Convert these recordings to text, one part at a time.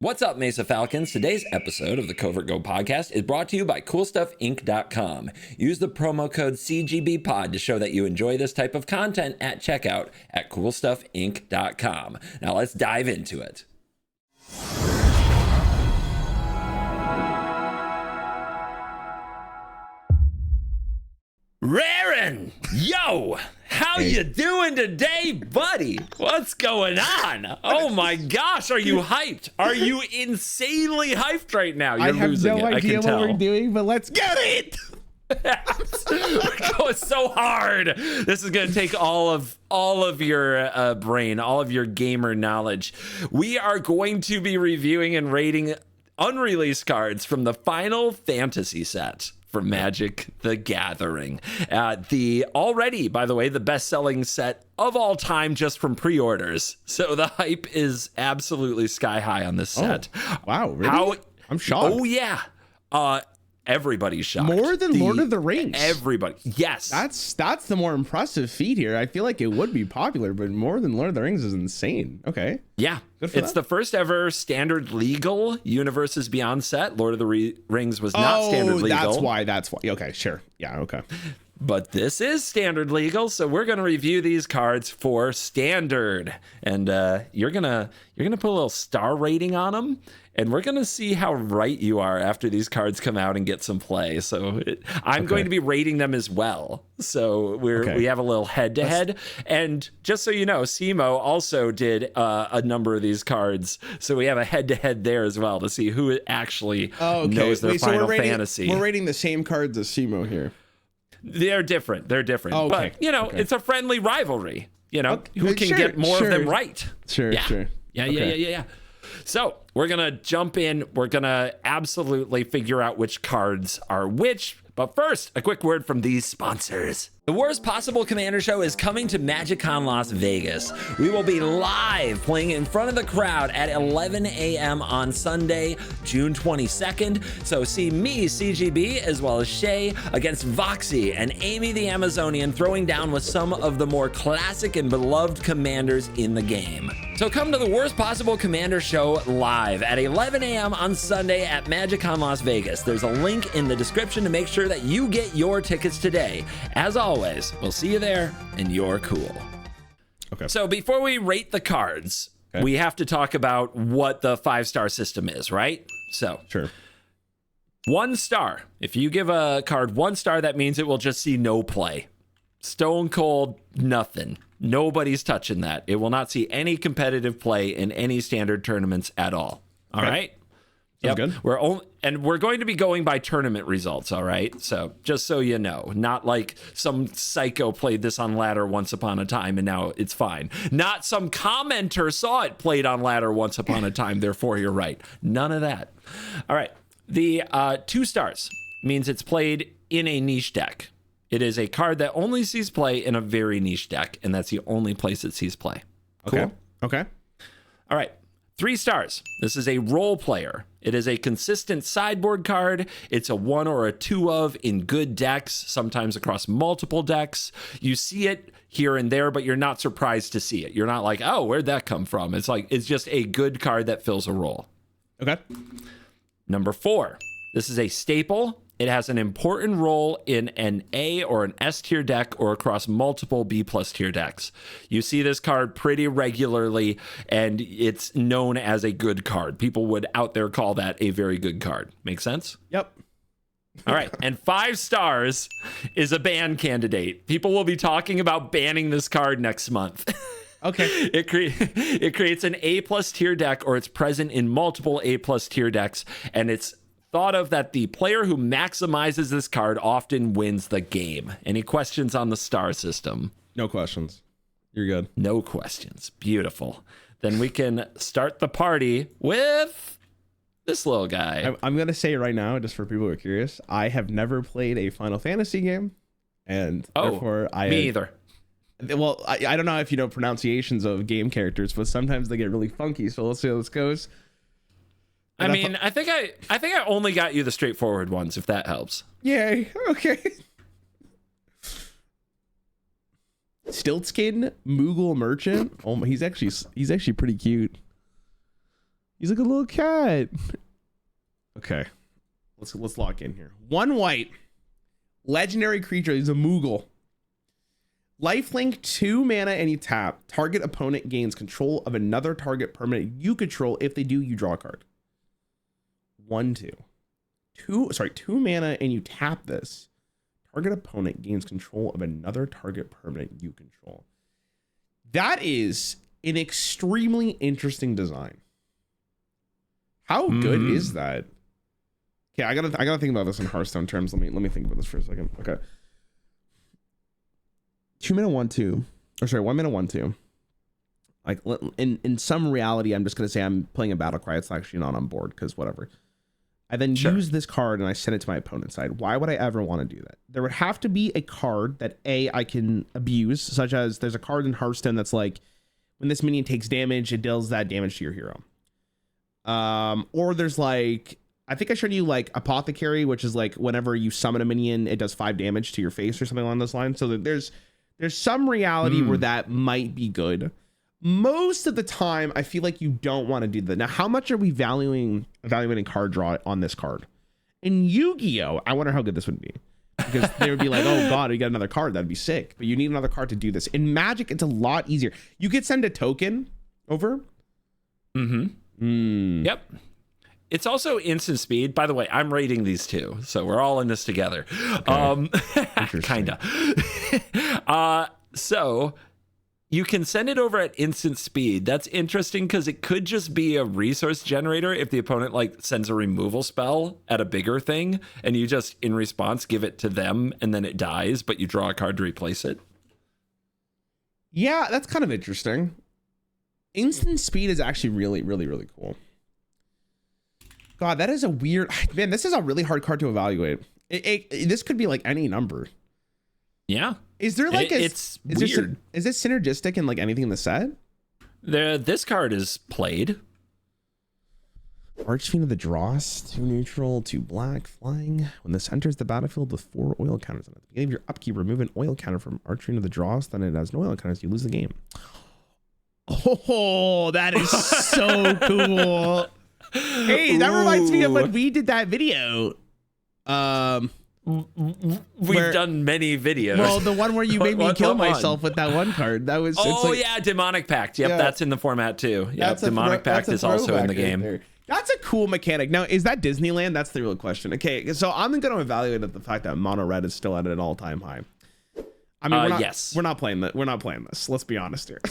What's up, Mesa Falcons? Today's episode of the CovertGoPodcast is brought to you by CoolStuffInc.com. Use the promo code CGBPod to show that you enjoy this type of content at checkout at CoolStuffInc.com. Now let's dive into it. Rarran! Yo! How you doing today, buddy? What's going on? Oh my gosh, are you hyped? Are you insanely hyped right now? You're I have losing no it. idea I can what tell. we're doing, but let's get it! We're going so hard. This is going to take all of your brain, all of your gamer knowledge. We are going to be reviewing and rating unreleased cards from the Final Fantasy set for Magic the Gathering. The already, by the way, the best-selling set of all time just from pre-orders. So the hype is absolutely sky high on this set. Oh, wow, really? I'm shocked. Oh, yeah. Everybody's shocked. More than Lord of the Rings. Everybody. Yes. That's the more impressive feat here. I feel like it would be popular, but more than Lord of the Rings is insane. Okay. Yeah. It's the first ever standard legal Universes Beyond set. Lord of the Rings was not standard legal. That's why. Okay, sure. Yeah, okay. But this is standard legal, so we're going to review these cards for standard. And you're going to put a little star rating on them. And we're going to see how right you are after these cards come out and get some play. So I'm going to be rating them as well. So we have a little head-to-head. And just so you know, Simo also did a number of these cards. So we have a head-to-head there as well to see who actually knows their Final Fantasy. We're rating the same cards as Simo here. They're different. Okay. But, it's a friendly rivalry. Who can get more of them right. Sure. Yeah. So we're going to jump in. We're going to absolutely figure out which cards are which. But first, a quick word from these sponsors. The Worst Possible Commander Show is coming to MagicCon Las Vegas. We will be live playing in front of the crowd at 11 a.m. on Sunday, June 22nd. So see me, CGB, as well as Shay against Voxy and Amy the Amazonian throwing down with some of the more classic and beloved commanders in the game. So come to the Worst Possible Commander Show live at 11 a.m. on Sunday at MagicCon Las Vegas. There's a link in the description to make sure that you get your tickets today. As always, we'll see you there, and you're cool. Okay. So before we rate the cards, we have to talk about what the 5-star system is, right? So sure. 1 star. If you give a card 1 star, that means it will just see no play. Stone cold, nothing. Nobody's touching that. It will not see any competitive play in any standard tournaments at all. All right? Yep. Good. We're going to be going by tournament results, all right? So just so you know, not like some psycho played this on ladder once upon a time and now it's fine. Not some commenter saw it played on ladder once upon a time, therefore you're right. None of that. All right. The 2 stars means it's played in a niche deck. It is a card that only sees play in a very niche deck, and that's the only place it sees play. Cool? Okay. All right. 3 stars. This is a role player. It is a consistent sideboard card. It's a 1 or a 2 of in good decks, sometimes across multiple decks. You see it here and there, but you're not surprised to see it. You're not like, oh, where'd that come from? It's just a good card that fills a role. Okay. Number 4. This is a staple. It has an important role in an A or an S tier deck or across multiple B+ tier decks. You see this card pretty regularly, and it's known as a good card. People would out there call that a very good card. Make sense? Yep. All right. And 5 stars is a ban candidate. People will be talking about banning this card next month. Okay. It creates an A+ tier deck, or it's present in multiple A+ tier decks, and it's thought of that the player who maximizes this card often wins the game. Any questions on the star system? No questions. You're good. No questions. Beautiful. Then we can start the party with this little guy. I'm going to say right now, just for people who are curious, I have never played a Final Fantasy game, and therefore me either. Well, I don't know if you know pronunciations of game characters, but sometimes they get really funky, so let's see how this goes. I mean, I think I only got you the straightforward ones, if that helps. Yay. Okay. Stiltskin Moogle Merchant. Oh, he's actually pretty cute. He's like a little cat. Okay. Let's lock in here. 1 white. Legendary creature. He's a Moogle. Lifelink, 2 mana, and you tap. Target opponent gains control of another target permanent you control. If they do, you draw a card. 1/2. 2 mana, and you tap this. Target opponent gains control of another target permanent you control. That is an extremely interesting design. How good is that? Okay, I gotta think about this in Hearthstone terms. Let me think about this for a second. Okay. 2 mana 1/2. Or sorry, 1 mana 1/2. Like in some reality, I'm just gonna say I'm playing a battle cry. It's actually not on board because whatever. I then use this card and I send it to my opponent's side. Why would I ever want to do that? There would have to be a card that I can abuse, such as there's a card in Hearthstone that's like, when this minion takes damage, it deals that damage to your hero. Or there's like, I think I showed you like Apothecary, which is like whenever you summon a minion, it does 5 damage to your face or something along those lines. So that there's some reality where that might be good. Most of the time, I feel like you don't want to do that. Now, how much are we evaluating card draw on this card? In Yu-Gi-Oh, I wonder how good this would be. Because they would be like, oh god, we got another card. That'd be sick. But you need another card to do this. In Magic, it's a lot easier. You could send a token over. Yep. It's also instant speed. By the way, I'm rating these two, so we're all in this together. Okay. Kinda. So you can send it over at instant speed. That's interesting because it could just be a resource generator if the opponent like sends a removal spell at a bigger thing and you just in response give it to them and then it dies, but you draw a card to replace it. Yeah, that's kind of interesting. Instant speed is actually really, really, really cool. God, that is a weird, man, this is a really hard card to evaluate. This could be like any number. Yeah. Is there like it's weird. Is this synergistic in like anything in the set? This card is played. Archfiend of the Dross, 2 neutral, 2 black, flying. When this enters the battlefield with 4 oil counters on it. At the beginning of your upkeep, remove an oil counter from Archfiend of the Dross, then it has no oil counters, you lose the game. Oh, that is so cool. Hey, that reminds me of when we did that video. We've done many videos. Well, the one where you made me kill myself with that one card. That was. Yeah, Demonic Pact. Yep, that's in the format too. Yep, Demonic Pact is also in the game. Right, that's a cool mechanic. Now, is that Disneyland? That's the real question. Okay, so I'm going to evaluate the fact that mono red is still at an all-time high. I mean, we're not playing that. We're not playing this. Let's be honest here.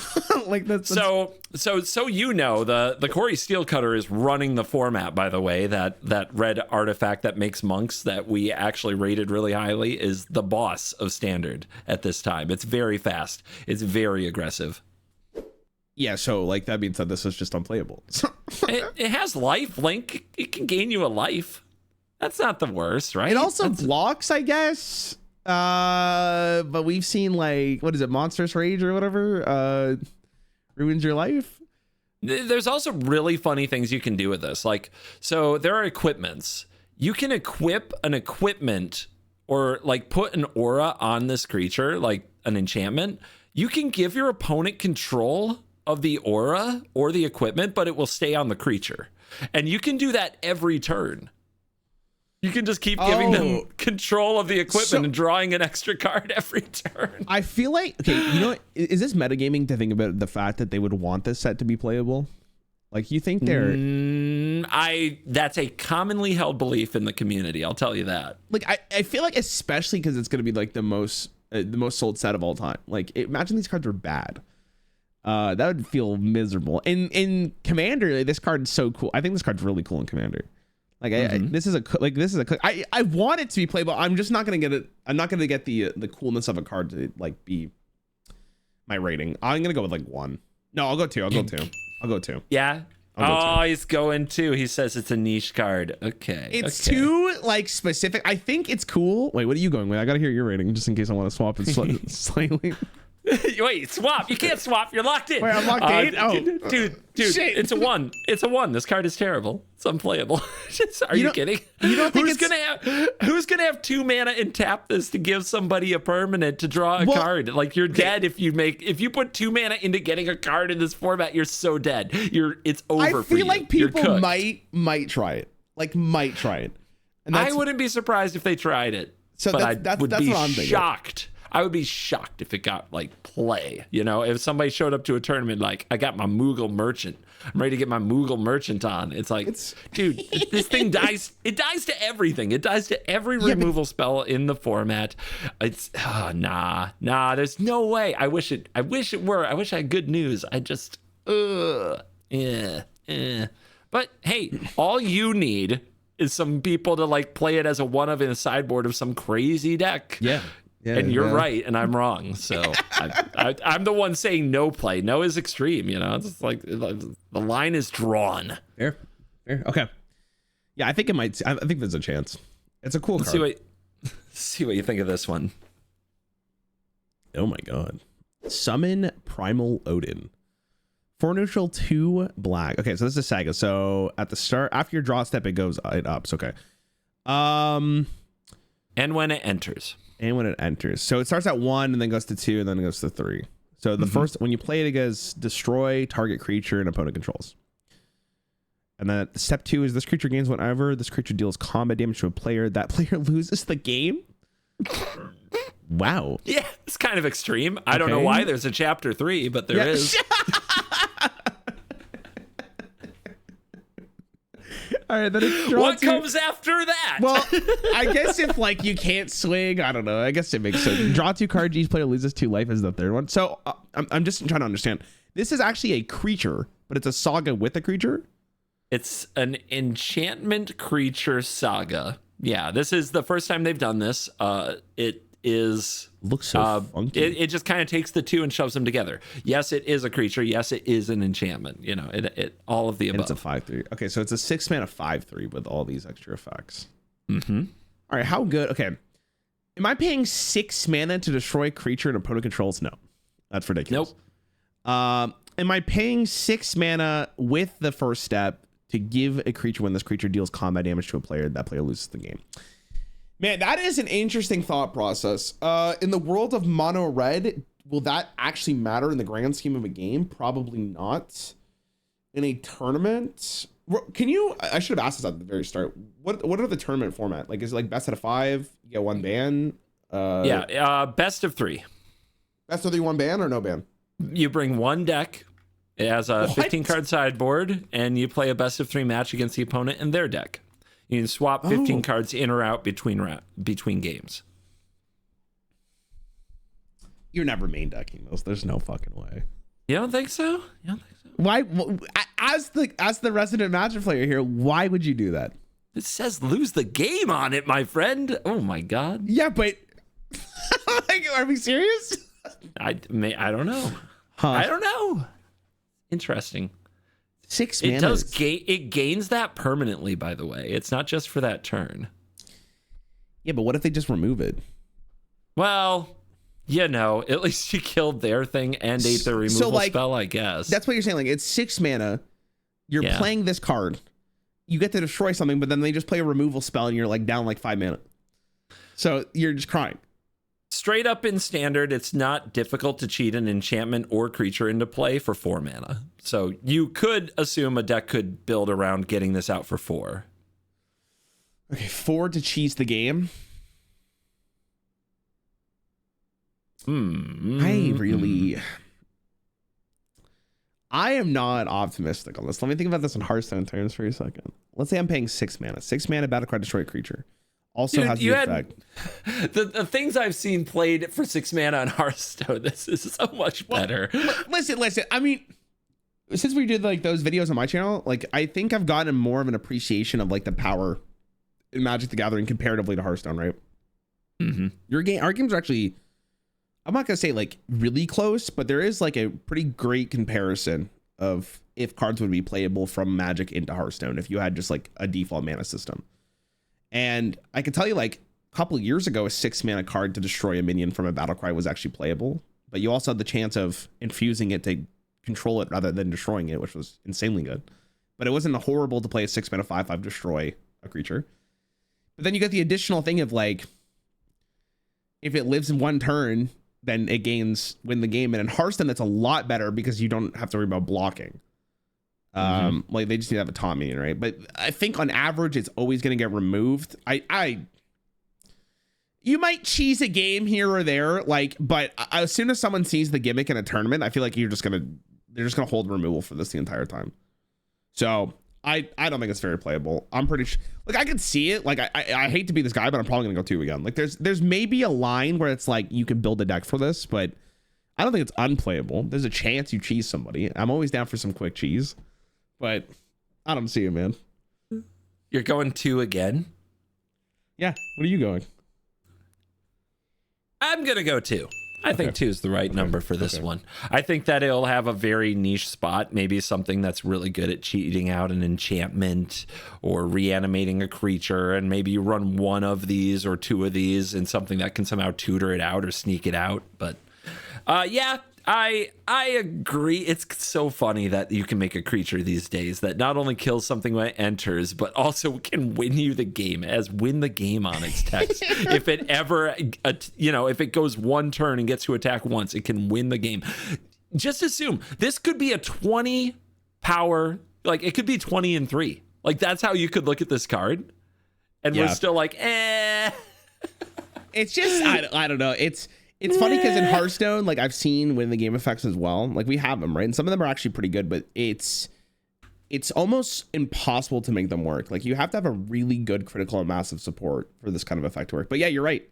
Like that's so you know the Corey Steelcutter is running the format. By the way, that red artifact that makes monks that we actually rated really highly is the boss of Standard at this time. It's very fast. It's very aggressive. Yeah. So like that being said, this is just unplayable. it has life link. It can gain you a life. That's not the worst, right? It also blocks, I guess. But we've seen like, what is it, Monstrous Rage or whatever, ruins your life. There's also really funny things you can do with this. Like, so there are equipments. You can equip an equipment or like put an aura on this creature, like an enchantment. You can give your opponent control of the aura or the equipment, but it will stay on the creature. And you can do that every turn. You can just keep giving them control of the equipment and drawing an extra card every turn. I feel like, okay, you know what? Is this metagaming to think about the fact that they would want this set to be playable? Like, you think they're... that's a commonly held belief in the community, I'll tell you that. Like, I feel like, especially because it's going to be like the most sold set of all time. Like, imagine these cards were bad. That would feel miserable. In Commander, like, this card is so cool. I think this card's really cool in Commander. Like this is I want it to be playable. I'm just not gonna get it. I'm not gonna get the coolness of a card to like be my rating. I'm gonna go with like 1. No, I'll go 2. I'll go 2. Yeah. He's going 2. He says it's a niche card. Okay. It's too like specific. I think it's cool. Wait, what are you going with? I gotta hear your rating just in case I want to swap it slightly. Wait, swap. You can't swap. You're locked in. Wait, I'm locked in? Oh. Dude, Shit. it's a 1. It's a 1. This card is terrible. It's unplayable. Are you kidding? You don't think who's gonna have 2 mana and tap this to give somebody a permanent to draw a card? Like, you're dead if you put 2 mana into getting a card in this format. You're so dead. It's over. I for feel you. like people might try it. Like, might try it. And I wouldn't be surprised if they tried it. So but that's I would what be I'm thinking. shocked. I would be shocked if it got like play. You know, if somebody showed up to a tournament like, I got my Moogle Merchant. I'm ready to get my Moogle Merchant on. It's like, dude, this thing dies. It dies to everything. It dies to every removal spell in the format. It's nah. There's no way. I wish it were. I wish I had good news. I just But hey, all you need is some people to like play it as a 1 of in a sideboard of some crazy deck. Yeah, and you're right, and I'm wrong. So I'm the one saying no play. No is extreme. You know, it's like the line is drawn. Fair. Okay. Yeah, I think it might. I think there's a chance. It's a cool card. See what you think of this one. Oh my god! Summon Primal Odin. 4 neutral, 2 black. Okay, so this is Saga. So at the start, after your draw step, it goes up. So okay. And when it enters. So it starts at 1 and then goes to 2 and then it goes to 3. So the first, when you play it goes destroy target creature and opponent controls. And then step 2 is this creature gains whenever this creature deals combat damage to a player. That player loses the game. Wow. Yeah, it's kind of extreme. I don't know why there's a chapter 3, but there is. All right, then it's what comes after that? Well, I guess if like you can't swing, I don't know. I guess it makes sense. Draw 2 cards, each player loses 2 life is the third one. So I'm just trying to understand. This is actually a creature, but it's a saga with a creature. It's an enchantment creature saga. Yeah, this is the first time they've done this. It is looks so funky. It just kind of takes the 2 and shoves them together. Yes, it is a creature. Yes, it is an enchantment. You know, it all of the above. And it's a 5/3. Okay, so it's a 6 mana 5/3 with all these extra effects. Mm-hmm. All right, how good? Okay, am I paying 6 mana to destroy a creature and opponent controls? No, that's ridiculous. Nope. Am I paying 6 mana with the first step to give a creature when this creature deals combat damage to a player, that player loses the game? Man, that is an interesting thought process. In the world of mono red, will that actually matter in the grand scheme of a game? Probably not. In a tournament, can you? I should have asked this at the very start. What are the tournament format? Like, is it like best out of 5? You get 1 ban. Best of 3. Best of 3, 1 ban or no ban? You bring 1 deck. It has a 15 card sideboard, and you play a best of 3 match against the opponent and their deck. You can swap 15 cards in or out between games. You're never main decking those. There's no fucking way. You don't think so? Why? As the resident Magic player here, why would you do that? It says lose the game on it, my friend. Oh my god. Yeah, but like, are we serious? I don't know. I don't know. Interesting. 6 mana. It does it gains that permanently, by the way. It's not just for that turn. Yeah, but what if they just remove it? Well, you know, at least you killed their thing and ate the removal spell, I guess. That's what you're saying. Like, it's 6 mana. You're playing this card. You get to destroy something, but then they just play a removal spell and you're like down like 5 mana. So you're just crying. Straight up in standard, it's not difficult to cheat an enchantment or creature into play for 4 mana. So you could assume a deck could build around getting this out for 4. Okay, 4 to cheese the game. I am not optimistic on this. Let me think about this in Hearthstone terms for a second. Let's say I'm paying 6 mana. 6 mana battlecry destroy a creature. Also has the effect. The things I've seen played for 6 mana on Hearthstone, this is so much better. Listen. I mean, since we did like those videos on my channel, like I think I've gotten more of an appreciation of like the power in Magic the Gathering comparatively to Hearthstone, right? Mm-hmm. Our games are actually, I'm not gonna say like really close, but there is like a pretty great comparison of if cards would be playable from Magic into Hearthstone if you had just like a default mana system. And I can tell you, like, a couple of years ago, a 6 mana card to destroy a minion from a battlecry was actually playable. but you also had the chance of infusing it to control it rather than destroying it, which was insanely good. But it wasn't horrible to play a 6-mana 5/5 destroy a creature. But then you get the additional thing of like, if it lives in one turn, then it win the game. And in Hearthstone, that's a lot better because you don't have to worry about blocking. Like they just need to have a taunt minion, right? But I think on average, it's always going to get removed. You might cheese a game here or there, like, but as soon as someone sees the gimmick in a tournament, I feel like they're just gonna hold removal for this the entire time. So I don't think it's very playable. I'm pretty sure, like, I could see it. Like, I hate to be this guy, but I'm probably gonna go 2 again. Like, there's maybe a line where it's like you can build a deck for this, but I don't think it's unplayable. There's a chance you cheese somebody. I'm always down for some quick cheese, but I don't see it, man. You're going 2 again? Yeah. What are you going? I'm going to go 2. I think 2 is the right number for this one. I think that it'll have a very niche spot, maybe something that's really good at cheating out an enchantment or reanimating a creature, and maybe you run 1 of these or 2 of these and something that can somehow tutor it out or sneak it out. But yeah, I agree. It's so funny that you can make a creature these days that not only kills something when it enters, but also can win you the game. It has win the game on its text. If it ever, if it goes 1 turn and gets to attack once, it can win the game. Just assume this could be a 20 power, like it could be 20 and 3. Like that's how you could look at this card. And we're still like, It's just, I don't know. It's funny because in Hearthstone, like I've seen win the game effects as well. Like we have them, right? And some of them are actually pretty good, but it's almost impossible to make them work. Like you have to have a really good critical and massive support for this kind of effect to work. But yeah, you're right.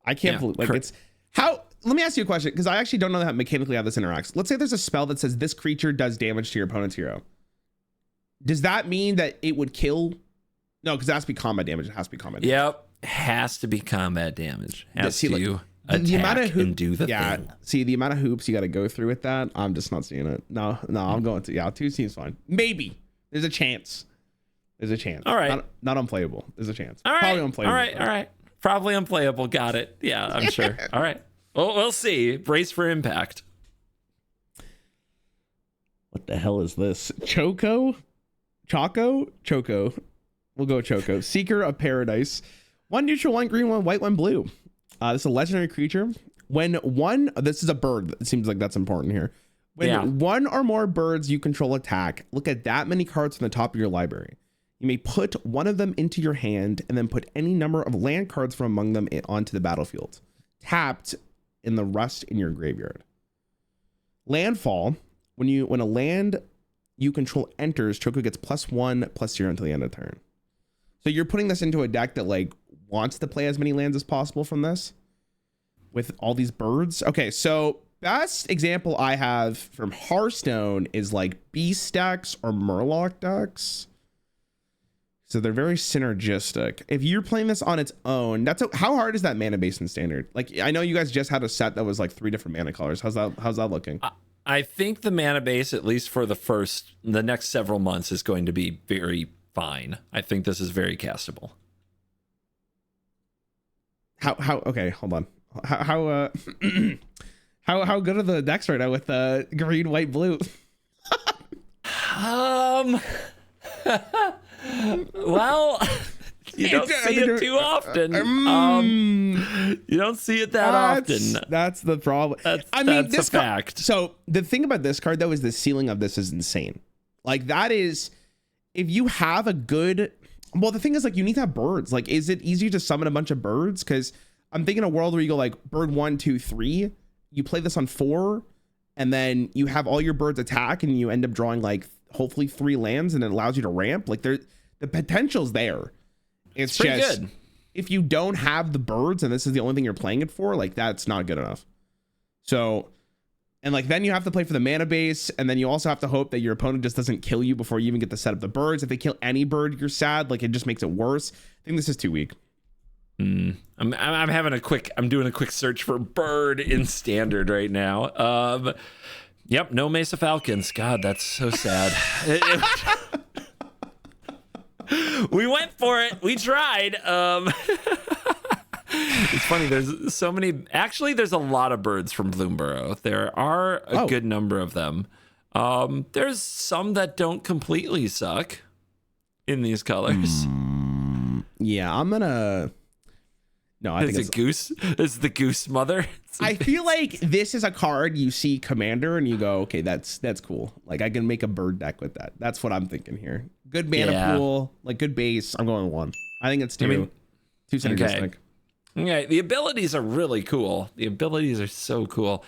I can't believe, like it's how, let me ask you a question, because I actually don't know how mechanically how this interacts. Let's say there's a spell that says this creature does damage to your opponent's hero. Does that mean that it would kill? No, because it has to be combat damage. It has to be combat damage. Yep. Has to be combat damage. Has to. The amount of and do the thing. See the amount of hoops you got to go through with that. I'm just not seeing it. No, I'm going to 2 seems fine. Maybe there's a chance. All right, not unplayable. There's a chance. All right, probably unplayable. All right. Probably unplayable. Got it. Yeah, I'm sure. All right. Well, we'll see. Brace for impact. What the hell is this? Choco. We'll go Choco. Seeker of Paradise. 1 neutral, 1 green, 1 white, 1 blue. This is a legendary creature. This is a bird. It seems like that's important here. When 1 or more birds you control attack, look at that many cards from the top of your library. You may put 1 of them into your hand and then put any number of land cards from among them onto the battlefield, tapped in the rest in your graveyard. Landfall. When a land you control enters, Choco gets +1/+0 until the end of the turn. So you're putting this into a deck that like wants to play as many lands as possible from this with all these birds. Okay, so best example I have from Hearthstone is like Beast decks or Murloc decks. So they're very synergistic. If you're playing this on its own, how hard is that mana base in Standard? Like I know you guys just had a set that was like 3 different mana colors. How's that looking? I think the mana base, at least for the next several months, is going to be very fine. I think this is very castable. How okay, hold on. How good are the decks right now with green, white, blue? Well, you don't see it too often. You don't see it that often. That's the problem. That's a fact. So the thing about this card though is the ceiling of this is insane. Like that is, if you have a good, well, the thing is like you need to have birds. Like, is it easier to summon a bunch of birds? Because I'm thinking a world where you go like bird 1, 2, 3. You play this on 4, and then you have all your birds attack, and you end up drawing like hopefully 3 lands, and it allows you to ramp. Like the potential's there. It's pretty just good. If you don't have the birds, and this is the only thing you're playing it for, like that's not good enough. So, and like then you have to play for the mana base, and then you also have to hope that your opponent just doesn't kill you before you even get to set up the birds. If they kill any bird, you're sad. Like it just makes it worse. I think this is too weak. I'm doing a quick search for bird in Standard right now. Yep, no Mesa Falcons. God, that's so sad. We went for it. We tried. It's funny. There's so many. Actually, there's a lot of birds from Bloomborough. There are a good number of them. There's some that don't completely suck in these colors. Yeah, I'm gonna. No, I think it's a goose. It's the goose mother. I feel like this is a card you see Commander and you go, okay, that's cool. Like I can make a bird deck with that. That's what I'm thinking here. Good mana pool, like good base. I'm going 1. I think it's 2. 2 synergistic. Okay, the abilities are really cool. The abilities are so cool.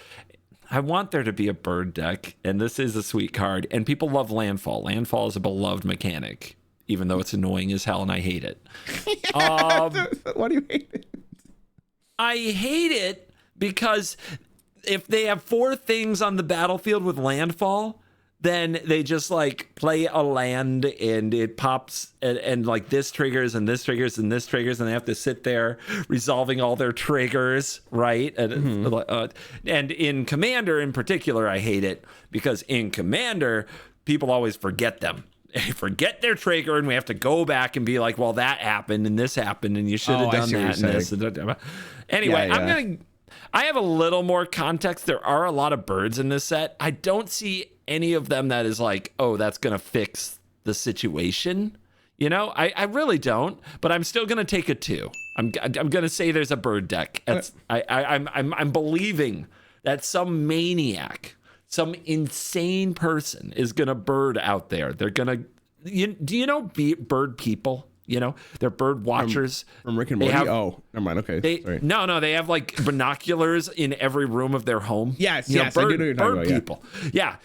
I want there to be a bird deck, and this is a sweet card. And people love Landfall. Landfall is a beloved mechanic, even though it's annoying as hell, and I hate it. Why do you hate it? I hate it because if they have 4 things on the battlefield with Landfall, then they just like play a land and it pops and like this triggers and this triggers and this triggers, and they have to sit there resolving all their triggers, right? And in Commander in particular, I hate it because in Commander, people always forget them. They forget their trigger, and we have to go back and be like, well, that happened and this happened and you should have done that and this. Anyway, I have a little more context. There are a lot of birds in this set. I don't see any of them that is like, oh, that's going to fix the situation. You know, I really don't, but I'm still going to take a 2. I'm going to say there's a bird deck. I'm believing that some maniac, some insane person is going to bird out there. They're going to, do you know bird people? You know, they're bird watchers. From Rick and Morty? Never mind. Okay. Sorry. No, they have like binoculars in every room of their home. Yes, I do know what you're talking about, people. Yeah.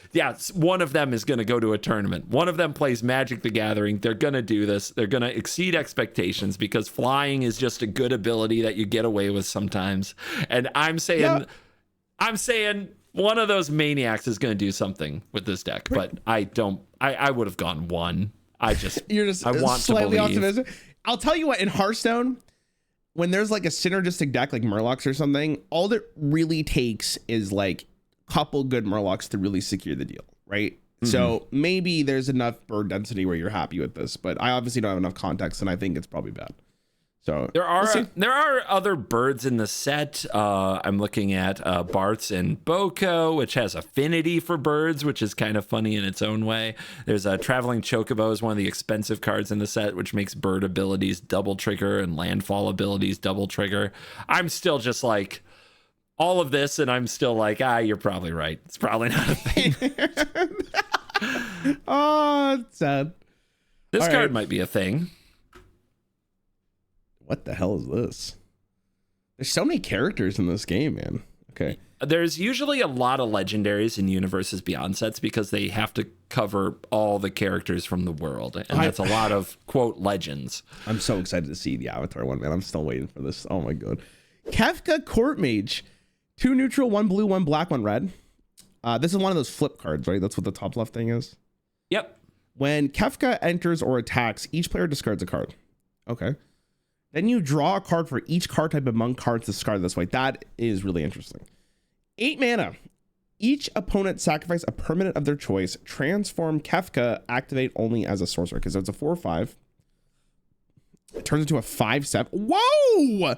One of them is going to go to a tournament. One of them plays Magic the Gathering. They're going to do this. They're going to exceed expectations because flying is just a good ability that you get away with sometimes. And I'm saying one of those maniacs is going to do something with this deck, but I would have gone 1. I want slightly to believe. optimistic. I'll tell you what, in Hearthstone, when there's like a synergistic deck like Murlocs or something, all that really takes is like a couple good Murlocs to really secure the deal, right? Mm-hmm. So maybe there's enough bird density where you're happy with this, but I obviously don't have enough context, and I think it's probably bad. So there are other birds in the set. I'm looking at Bart's and Boko, which has affinity for birds, which is kind of funny in its own way. There's a Traveling Chocobo, is one of the expensive cards in the set, which makes bird abilities double trigger and landfall abilities double trigger. I'm still just like all of this, and I'm still like, you're probably right. It's probably not a thing. Oh, it's sad. This card might be a thing. What the hell is this? There's so many characters in this game, man. Okay. There's usually a lot of legendaries in Universes Beyond sets because they have to cover all the characters from the world. And that's a lot of, quote, legends. I'm so excited to see the Avatar one, man. I'm still waiting for this. Oh, my God. Kefka Court Mage. 2 neutral, 1 blue, 1 black, 1 red. This is one of those flip cards, right? That's what the top left thing is? Yep. When Kefka enters or attacks, each player discards a card. Okay. Then you draw a card for each card type among cards discarded this way. That is really interesting. 8 mana. Each opponent sacrifice a permanent of their choice. Transform Kefka, activate only as a sorcerer. Because it's a 4/5. It turns into a 5/7. Whoa!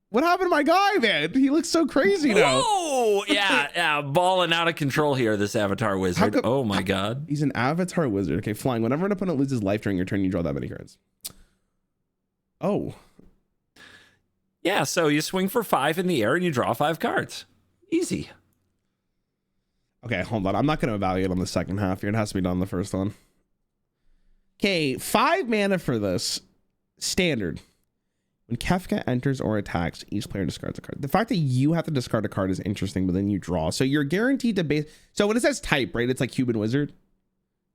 What happened to my guy, man? He looks so crazy now. Whoa! Yeah, balling out of control here, this Avatar Wizard. Oh my God. He's an Avatar Wizard. Okay, flying. Whenever an opponent loses life during your turn, you draw that many cards. Oh. Yeah, so you swing for 5 in the air and you draw 5 cards. Easy. Okay, hold on. I'm not going to evaluate on the second half here. It has to be done on the first one. Okay, 5 mana for this. Standard. When Kefka enters or attacks, each player discards a card. The fact that you have to discard a card is interesting, but then you draw. So you're guaranteed to base... So when it says type, right, it's like human wizard?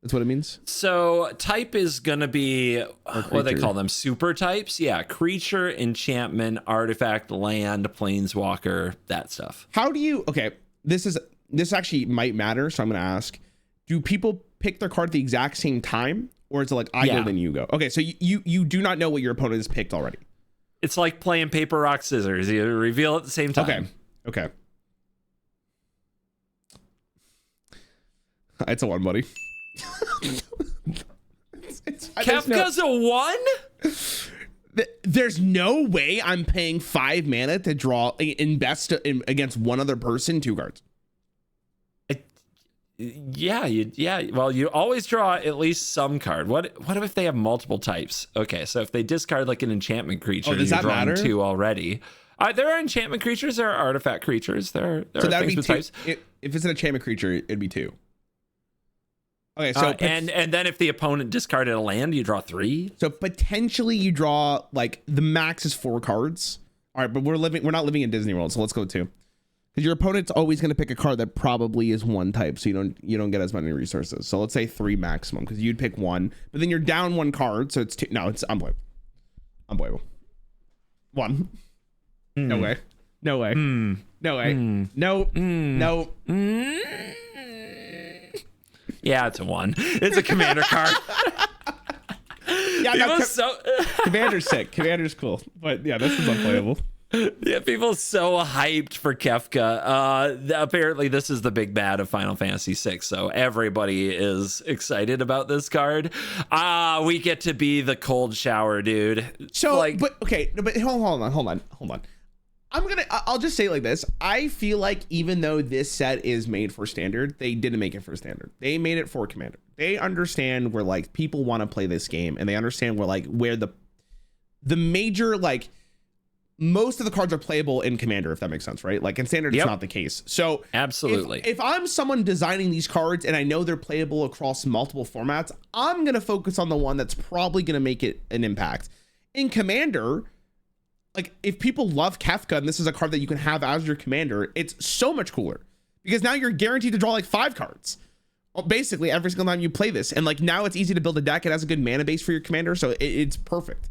That's what it means? So type is going to be, what do they call them? Super types? Yeah, creature, enchantment, artifact, land, planeswalker, that stuff. How do you... Okay, this actually might matter, so I'm going to ask. Do people pick their card at the exact same time? Or is it like I go, then you go? Okay, so you do not know what your opponent has picked already. It's like playing paper, rock, scissors. You reveal at the same time. Okay. It's a 1, buddy. Kefka's a 1? There's no way I'm paying 5 mana to invest against one other person 2 cards. Yeah. Well, you always draw at least some card. What if they have multiple types? Okay, so if they discard like an enchantment creature, does that matter? 2 already. There are enchantment creatures. There are artifact creatures. There so are that would things be with 2. types. If it's an enchantment creature, it'd be 2. Okay, so and then if the opponent discarded a land, you draw 3. So potentially you draw like the max is 4 cards. All right, but we're not living in Disney World, so let's go 2. Because your opponent's always going to pick a card that probably is 1 type, so you don't get as many resources. So let's say 3 maximum, because you'd pick 1, but then you're down 1 card, so it's 2. No, it's unplayable. 1. No way. No way. No way. No. No. Yeah, it's a 1. It's a commander card. Yeah, Commander's sick. Commander's cool, but yeah, this is unplayable. Yeah, people so hyped for Kefka. Apparently, this is the big bad of Final Fantasy VI, so everybody is excited about this card. We get to be the cold shower, dude. So, but hold on. I'll just say it like this. I feel like even though this set is made for Standard, they didn't make it for Standard. They made it for Commander. They understand where like people want to play this game, and they understand where the major like. Most of the cards are playable in Commander, if that makes sense, right? Like in Standard, It's not the case. So absolutely, if I'm someone designing these cards and I know they're playable across multiple formats, I'm going to focus on the one that's probably going to make it an impact. In Commander, like if people love Kefka and this is a card that you can have as your commander, it's so much cooler because now you're guaranteed to draw like 5 cards. Basically every single time you play this. And like now it's easy to build a deck. It has a good mana base for your commander. So it's perfect.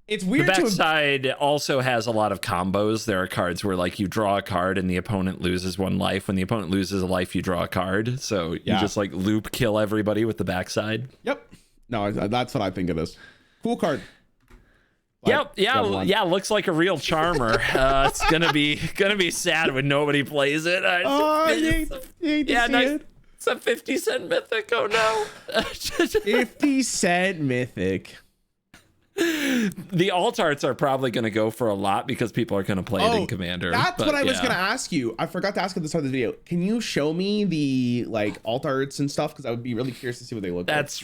It's weird. The backside also has a lot of combos. There are cards where like you draw a card and the opponent loses 1 life. When the opponent loses a life, you draw a card. So you just like loop kill everybody with the backside. Yep. No, that's what I think it is. Cool card. Yep. Yeah. Looks like a real charmer. It's gonna be sad when nobody plays it. It's a 50-cent mythic. Oh no. 50-cent mythic. The alt arts are probably going to go for a lot because people are going to play it in Commander. That's what I was going to ask you. I forgot to ask at the start of the video. Can you show me the like alt arts and stuff? Because I would be really curious to see what they look like. That's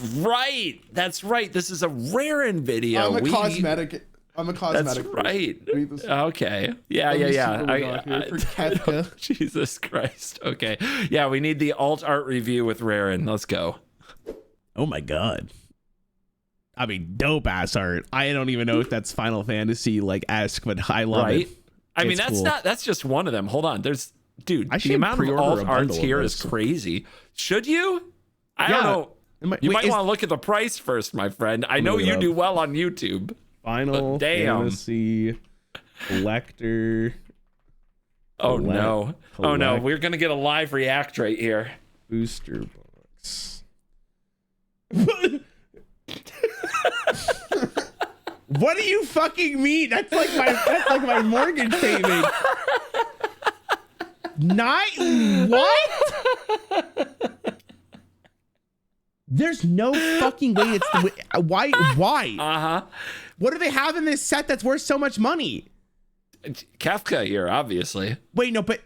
right. This is a Rarran video. I'm a cosmetic. That's right. Okay. Yeah. For Kefka. Jesus Christ. Okay. Yeah, we need the alt art review with Rarran. Let's go. Oh my God. I mean, dope ass art. I don't even know if that's Final Fantasy like esque, but I love it. I mean, that's just one of them. Hold on. The amount of alt arts here is crazy. Should you? I don't know. You might want to look at the price first, my friend. I know you do well on YouTube. Final Fantasy Collector. Oh no. Oh no. We're going to get a live react right here. Booster box. What do you fucking mean? That's like my mortgage payment. What? There's no fucking way it's the way. Why? What do they have in this set that's worth so much money? Kefka here, obviously. Wait, no, but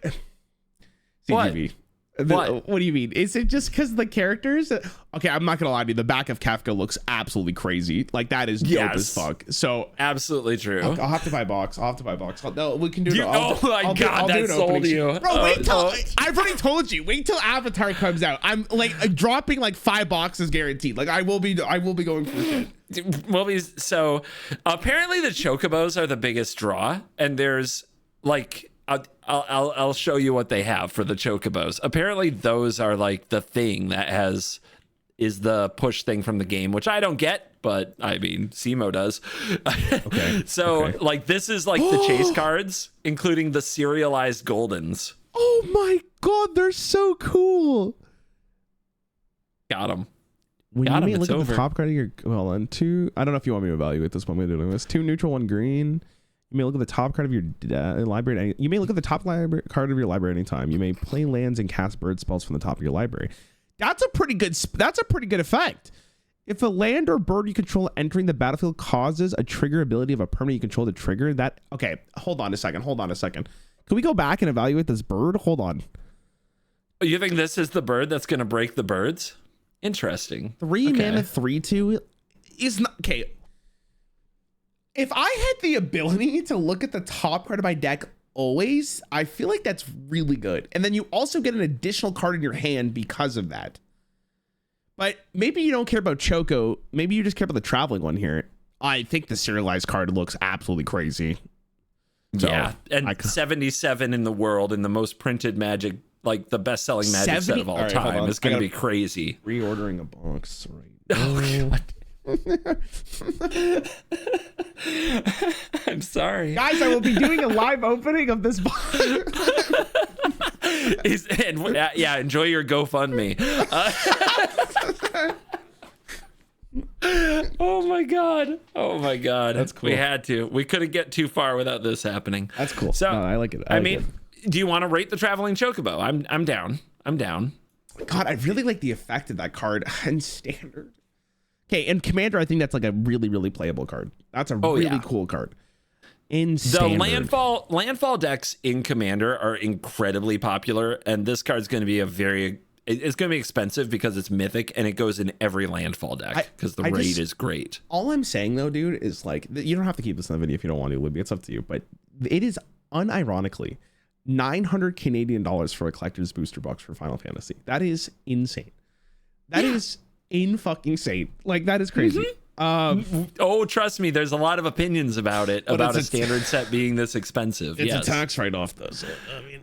CGB. What do you mean? Is it just because the characters? Okay, I'm not gonna lie to you. The back of Kefka looks absolutely crazy. Like that is dope as fuck. So absolutely true. I'll have to buy a box. No, we can do it. Oh my God, that sold you. Bro, wait till I've already told you. Wait till Avatar comes out. I'm like dropping like 5 boxes guaranteed. Like I will be going for shit. So apparently the chocobos are the biggest draw, and there's like. I'll show you what they have for the chocobos. Apparently those are like the thing that is the push thing from the game, which I don't get, but I mean Simo does. Okay. Like this is like the chase cards, including the serialized goldens. Oh my God, they're so cool. Got them. When you look at the top card of your two. I don't know if you want me to evaluate this one by doing this. 2 neutral, 1 green. You may look at the top card of your library. You may look at the top card of your library anytime. You may play lands and cast bird spells from the top of your library. That's a pretty good effect. If a land or bird you control entering the battlefield causes a trigger ability of a permanent you control to trigger that. Okay, hold on a second. Can we go back and evaluate this bird? Hold on. You think this is the bird that's going to break the birds? Interesting. 3 mana 3/2 is not okay. If I had the ability to look at the top card of my deck always, I feel like that's really good. And then you also get an additional card in your hand because of that. But maybe you don't care about Choco. Maybe you just care about the traveling one here. I think the serialized card looks absolutely crazy. So, yeah, and 77 in the world and the most printed Magic, like the best-selling Magic set of all time is going to be crazy. Reordering a box right now. Oh, God. I'm sorry. Guys, I will be doing a live opening of this box. Enjoy your GoFundMe. Oh my god, that's cool. We had to. We couldn't get too far without this happening. That's cool. So no, I like it. I mean, do you want to rate the Traveling Chocobo? I'm down. God, I really like the effect of that card in Standard. Okay, and Commander, I think that's like a really, really playable card. That's a really cool card. In Standard. The landfall decks in Commander are incredibly popular, and this card's going to be it's going to be expensive because it's mythic and it goes in every landfall deck because the raid is great. All I'm saying though, dude, is like, you don't have to keep this in the video if you don't want to, Libby. It's up to you. But it is unironically $900 Canadian for a collector's booster box for Final Fantasy. That is insane. That is fucking insane. Like, that is crazy. Oh, trust me, there's a lot of opinions about it, about a standard set being this expensive. It's a tax write-off though. So I mean,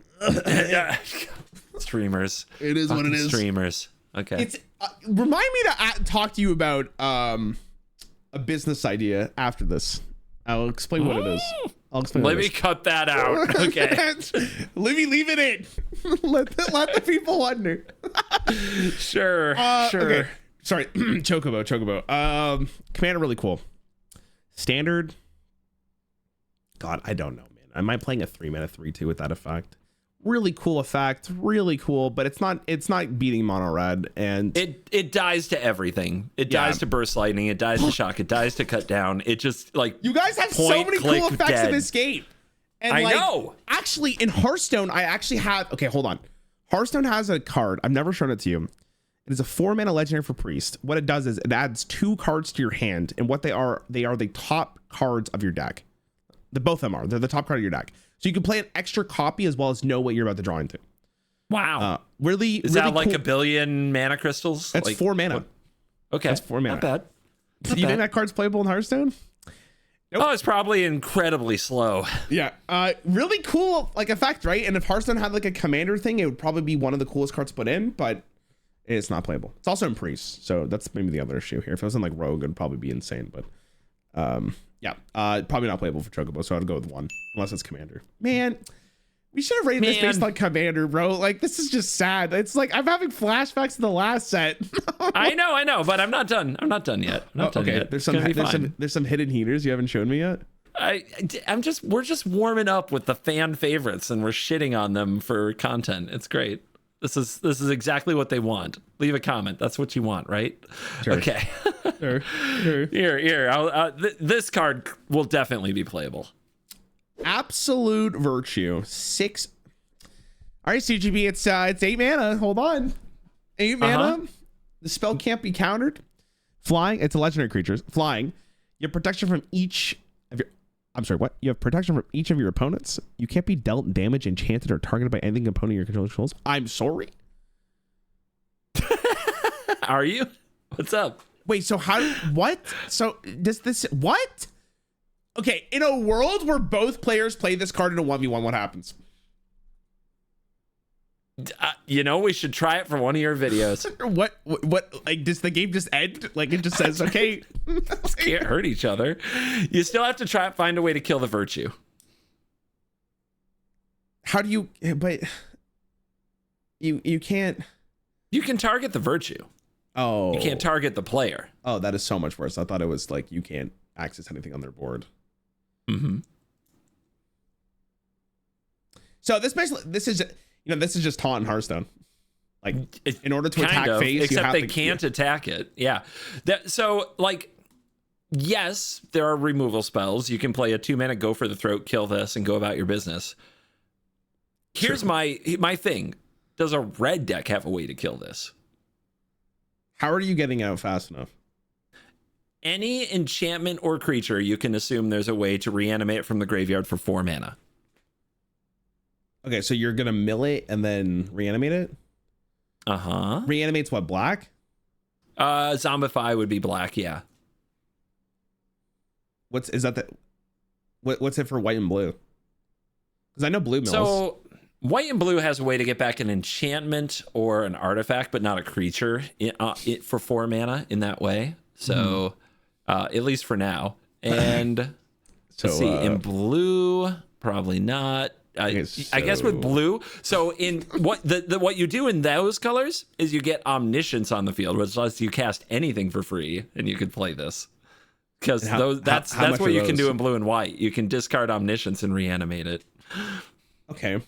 streamers. It is what it is. Streamers. Okay. It's remind me to talk to you about a business idea after this. I'll explain what it is. Let me cut that out. Okay. Leave it in. let the people wonder. Sure. Okay. Sorry, Chocobo. Commander, really cool. Standard. God, I don't know, man. Am I playing a 3 mana 3/2 with that effect? Really cool effect, really cool, but it's not beating mono red, and it dies to everything. It dies to burst lightning, it dies to shock, it dies to cut down. It just, like, you guys have so many cool effects in this game. And I know. Actually, in Hearthstone, I actually have. Okay, hold on. Hearthstone has a card. I've never shown it to you. It is a 4 mana legendary for priest. What it does is it adds 2 cards to your hand, and what they are the top cards of your deck. Both of them are. They're the top card of your deck. So you can play an extra copy as well as know what you're about to draw into. Wow. Is that like a billion mana crystals? That's like, 4 mana. Okay. That's 4 mana. Not bad. You think that card's playable in Hearthstone? Nope. Oh, it's probably incredibly slow. Yeah. Really cool like effect, right? And if Hearthstone had like a commander thing, it would probably be one of the coolest cards to put in, but it's not playable. It's also in priest, so that's maybe the other issue here. If it was in like rogue, it'd probably be insane, but probably not playable for Chocobo, so I'd go with 1 unless it's commander. Man, we should have rated this based on commander, bro. Like, this is just sad. It's like I'm having flashbacks to the last set. I know, but I'm not done. I'm not done yet. There's some hidden heaters you haven't shown me yet. We're just warming up with the fan favorites and we're shitting on them for content. It's great. This is exactly what they want. Leave a comment. That's what you want, right? Sure. Okay. Sure. Here. This card will definitely be playable. Absolute Virtue 6. All right, CGB. It's 8 mana. Hold on. 8 mana. The spell can't be countered. Flying. It's a legendary creature. Flying. You have protection from each of your. I'm sorry, what? You have protection from each of your opponents. You can't be dealt damage, enchanted, or targeted by anything opponent your controller controls. I'm sorry. Are you? What's up? Wait, so what? So does this, what? Okay, in a world where both players play this card in a 1v1, what happens? We should try it for one of your videos. What, like, does the game just end? Like, it just says, okay. Can't hurt each other. You still have to try and find a way to kill the virtue. How do you, but you can't. You can target the virtue. Oh. You can't target the player. Oh, that is so much worse. I thought it was like, you can't access anything on their board. Mm-hmm. So this is just taunt in Hearthstone. Like in order to attack face, except they can't attack it. Yeah. So like, yes, there are removal spells. You can play a 2-mana go for the throat, kill this, and go about your business. Here's my thing. Does a red deck have a way to kill this? How are you getting out fast enough? Any enchantment or creature, you can assume there's a way to reanimate it from the graveyard for 4 mana. Okay, so you're gonna mill it and then reanimate it? Uh-huh. Reanimates what, black? Zombify would be black, yeah. What's it for white and blue? Because I know blue mills. So white and blue has a way to get back an enchantment or an artifact, but not a creature for 4 mana in that way. So at least for now. And let's see, in blue, probably not. I guess with blue. So in what you do in those colors is you get Omniscience on the field, which lets you cast anything for free, and you could play this. Because that's what you can do in blue and white. You can discard Omniscience and reanimate it. Okay.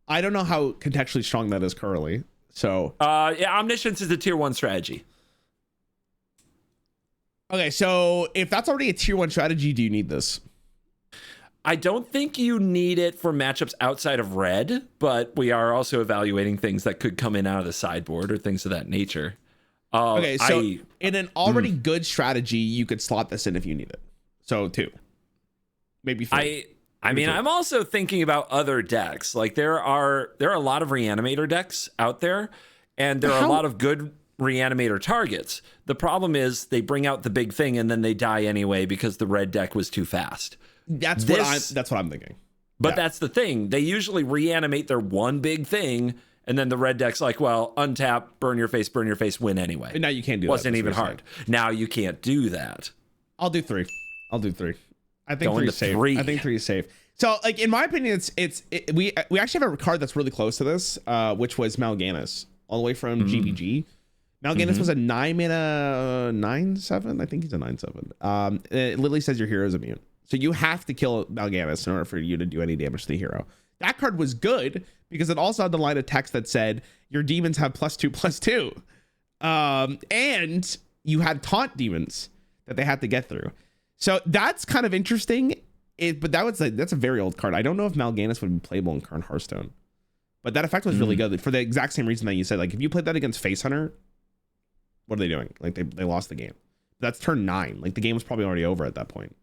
I don't know how contextually strong that is currently. So yeah, Omniscience is a tier 1 strategy. Okay, so if that's already a tier 1 strategy, do you need this? I don't think you need it for matchups outside of red, but we are also evaluating things that could come in out of the sideboard or things of that nature. Okay, so in an already good strategy, you could slot this in if you need it. So 2, maybe 3. I mean, I'm also thinking about other decks. Like there are a lot of Reanimator decks out there, and there are a lot of good Reanimator targets. The problem is they bring out the big thing and then they die anyway because the red deck was too fast. That's what I'm thinking. But that's the thing. They usually reanimate their one big thing, and then the red deck's like, well, untap, burn your face, win anyway. But now you can't do that. Wasn't even hard. Now you can't do that. I'll do 3. I think 3 is safe. I think 3 is safe. So, like, in my opinion, we actually have a card that's really close to this, which was Mal'Ganis, all the way from GBG. Mal'Ganis was a 9-mana 9/7. I think he's a 9/7. It literally says your hero is immune. So you have to kill Mal'Ganis in order for you to do any damage to the hero. That card was good because it also had the line of text that said your demons have +2/+2. And you had taunt demons that they had to get through. So that's kind of interesting. But that's a very old card. I don't know if Mal'Ganis would be playable in current Hearthstone. But that effect was really good for the exact same reason that you said. Like if you played that against Face Hunter, what are they doing? Like they lost the game. That's turn 9. Like the game was probably already over at that point.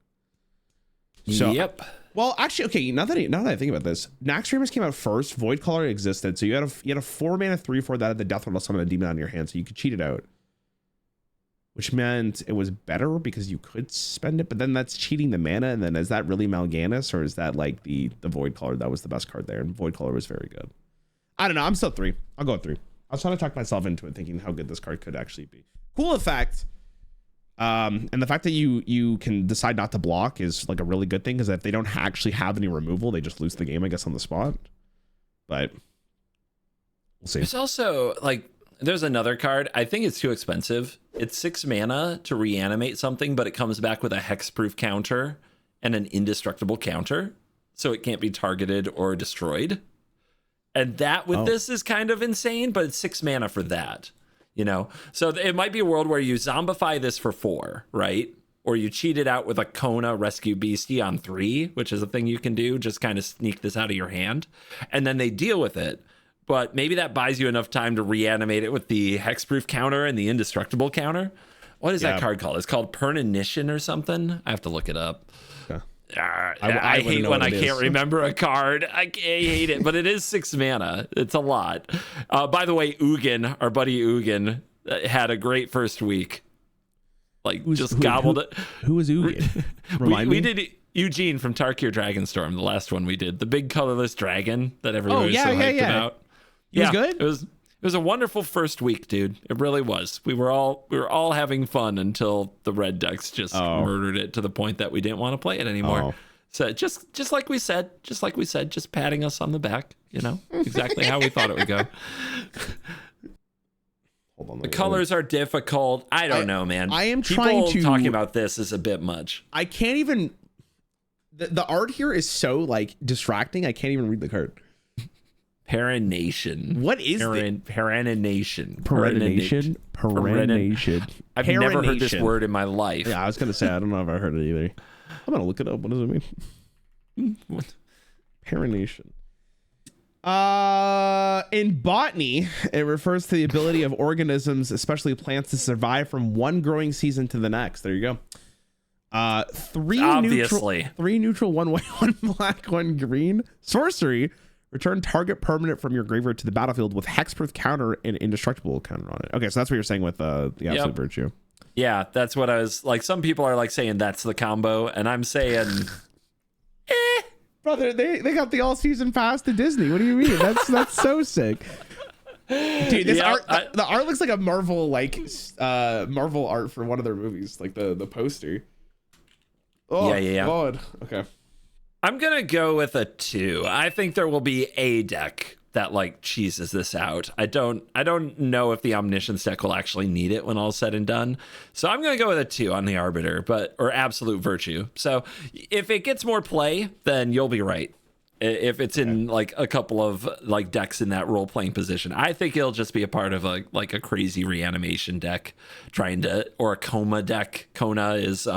So, yep. Well, actually, okay. Now that I think about this, Naxxramas came out first. Void Caller existed, so you had a 4-mana 3/4 that had the death rattle summon a demon on your hand, so you could cheat it out, which meant it was better because you could spend it. But then that's cheating the mana, and then is that really Mal'Ganis, or is that like the Void Caller that was the best card there? And Void Caller was very good. I don't know. I'm still 3. I'll go with 3. I was trying to talk myself into it, thinking how good this card could actually be. Cool effect. And the fact that you can decide not to block is like a really good thing, because if they don't actually have any removal, they just lose the game, I guess, on the spot. But we'll see. There's also like there's another card. I think it's too expensive. It's 6 mana to reanimate something, but it comes back with a hexproof counter and an indestructible counter, so it can't be targeted or destroyed. And that with this is kind of insane, but it's 6 mana for that. You know, so it might be a world where you zombify this for 4, right? Or you cheat it out with a Kona Rescue Beastie on 3, which is a thing you can do. Just kind of sneak this out of your hand. And then they deal with it. But maybe that buys you enough time to reanimate it with the hexproof counter and the indestructible counter. What is that card called? It's called Pernition or something. I have to look it up. Yeah. I hate when I can't remember a card. I hate it, but it is 6 mana. It's a lot. By the way, Ugin, our buddy Ugin, had a great first week. Like, gobbled it. Who was Ugin? We did Eugene from Tarkir Dragonstorm, the last one we did. The big colorless dragon that everybody was so hyped about. He was good? It was a wonderful first week, dude. It really was. We were all having fun until the red decks just murdered it to the point that we didn't want to play it anymore. So just like we said, just patting us on the back, you know, exactly how we thought it would go. Hold on, the colors are difficult. I don't know, man. I am trying to talking about this is a bit much. I can't even. The art here is so like distracting. I can't even read the card. Perenation. What is perenation? Perenation. I've never heard this word in my life. Yeah, I was gonna say I don't know if I heard it either. I'm gonna look it up. What does it mean? What? Perenation. In botany, it refers to the ability of organisms, especially plants, to survive from one growing season to the next. There you go. Three neutral, one white, one black, one green. Sorcery. Return target permanent from your graveyard to the battlefield with hexproof counter and indestructible counter on it. Okay, so that's what you're saying with the absolute virtue. Yeah, that's what I was like. Some people are like saying that's the combo, and I'm saying, brother, they got the all season pass to Disney. What do you mean? That's so sick. Dude, this art, the art looks like a Marvel Marvel art for one of their movies, like the poster. Oh, yeah. God. Okay. I'm gonna go with a 2. I think there will be a deck that like cheeses this out. I don't know if the Omniscience deck will actually need it when all's said and done. So I'm gonna go with a 2 on the Arbiter, or Absolute Virtue. So if it gets more play, then you'll be right. If it's in like a couple of like decks in that role playing position, I think it'll just be a part of a crazy reanimation deck or a Coma deck. Kona is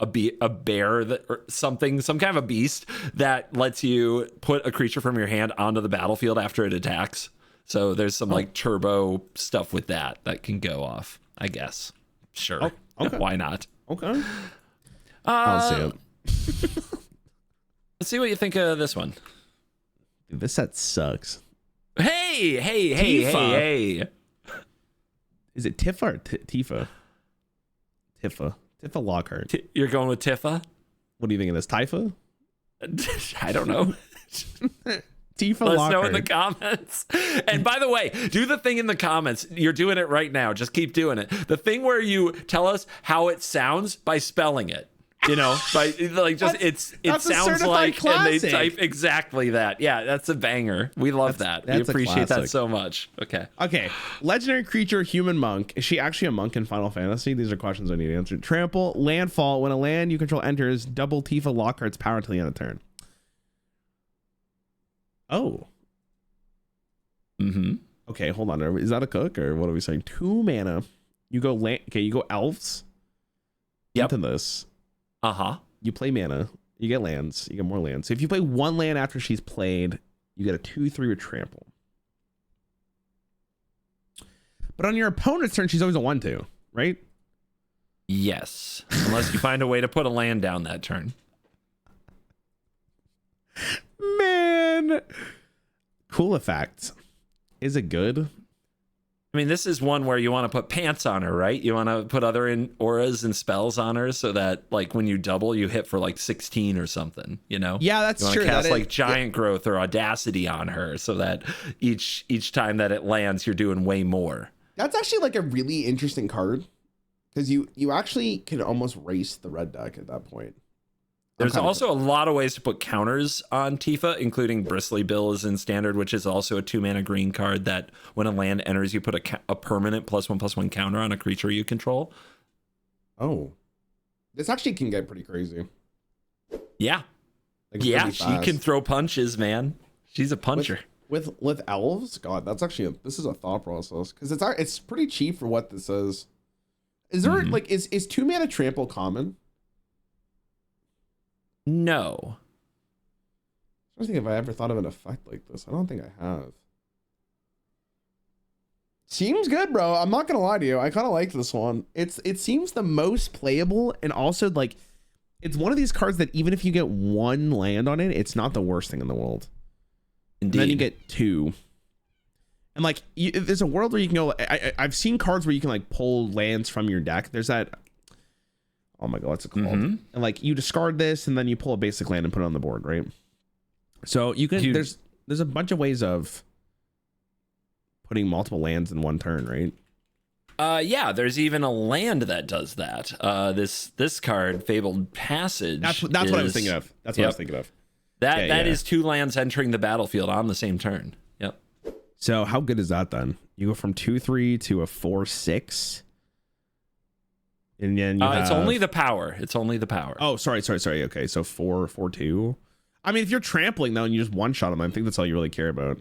a bear or something, some kind of a beast that lets you put a creature from your hand onto the battlefield after it attacks. So there's some like turbo stuff with that can go off, I guess. Sure. Oh, okay. Why not? Okay. I'll see it. Let's see what you think of this one. Dude, this set sucks. Hey. Is it Tifa or Tifa? Tifa Lockhart. You're going with Tifa? What do you think of this? Tifa? I don't know. Tifa Let us Lockhart. know in the comments. And by the way, do the thing in the comments. You're doing it right now. Just keep doing it. The thing where you tell us how it sounds by spelling it. You know, by like just it sounds like classic. And they type exactly that. Yeah, that's a banger. We love that. We appreciate that so much. Okay. Legendary creature, human monk. Is she actually a monk in Final Fantasy? These are questions I need answered. Trample, landfall. When a land you control enters, double Tifa Lockhart's power until the end of the turn. Oh. Mm-hmm. Okay, hold on. Is that a cook or what are we saying? 2 mana. You go you go elves. Yep. Into this. Uh-huh. You play mana, you get lands, you get more lands. So if you play 1 land after she's played, you get a 2/3 with trample. But on your opponent's turn, she's always a 1/2, right? Yes. Unless you find a way to put a land down that turn. Man. Cool effect. Is it good? I mean, this is one where you want to put pants on her, right? You want to put other auras and spells on her so that, like, when you double, you hit for like 16 or something. You know? Yeah, that's true. You want to cast like Giant Growth or Audacity on her so that each time that it lands, you're doing way more. That's actually like a really interesting card because you actually can almost race the red deck at that point. There's also a lot of ways to put counters on Tifa, including Bristly Bill is in Standard, which is also a 2-mana green card that when a land enters, you put a permanent +1/+1 counter on a creature you control. Oh. This actually can get pretty crazy. Yeah. Like she can throw punches, man. She's a puncher. With elves? God, that's actually this is a thought process because it's pretty cheap for what this is. Is there is 2 mana trample common? No. I don't think if I ever thought of an effect like this. I don't think I have. Seems good, bro. I'm not gonna lie to you. I kind of like this one. It seems the most playable, and also like it's one of these cards that even if you get 1 land on it, it's not the worst thing in the world. Indeed. And then you get 2. And like there's a world where you can go. I've seen cards where you can like pull lands from your deck. There's that. Oh my god, what's it called? Mm-hmm. And like you discard this and then you pull a basic land and put it on the board, right? So you can there's a bunch of ways of putting multiple lands in one turn, right? Yeah, there's even a land that does that. This card, Fabled Passage. That's what I was thinking of. That's what I was thinking of. That is 2 lands entering the battlefield on the same turn. Yep. So how good is that then? You go from 2/3 to a 4/6. And then it's only the power. It's only the power. Oh, sorry. Okay, so 4/2. I mean, if you're trampling though and you just one-shot them, I think that's all you really care about.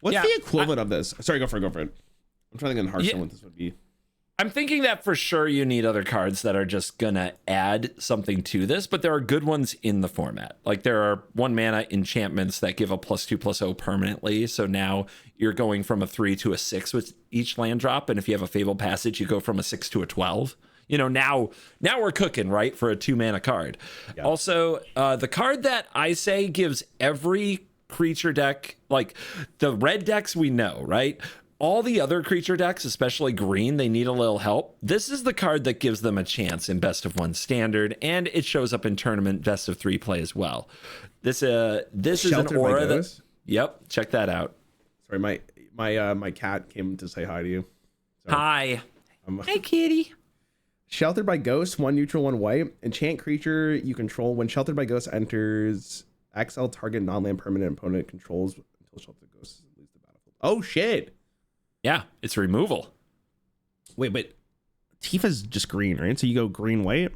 What's the equivalent of this? Sorry, go for it. I'm trying to think in Hearthstone what this would be. I'm thinking that for sure you need other cards that are just gonna add something to this, but there are good ones in the format. Like there are 1 mana enchantments that give a +2/+0 permanently. So now you're going from a 3 to a 6 with each land drop. And if you have a Fabled Passage, you go from a 6 to a 12. You know, now we're cooking, right? For a 2 mana card. Yeah. Also, the card that I say gives every creature deck, like the red decks we know, right? All the other creature decks, especially green, they need a little help. This is the card that gives them a chance in best of 1 standard, and it shows up in tournament best of 3 play as well. This is an aura that. Yep, check that out. Sorry, my cat came to say hi to you. Sorry. Hi. Hey, kitty. Sheltered by Ghost, 1 neutral, 1 white. Enchant creature you control. When Sheltered by Ghost enters, XL target non-land permanent opponent controls until Sheltered Ghost leaves the battlefield. Oh shit. Yeah, it's removal. Wait, but Tifa's just green, right? So you go green, white?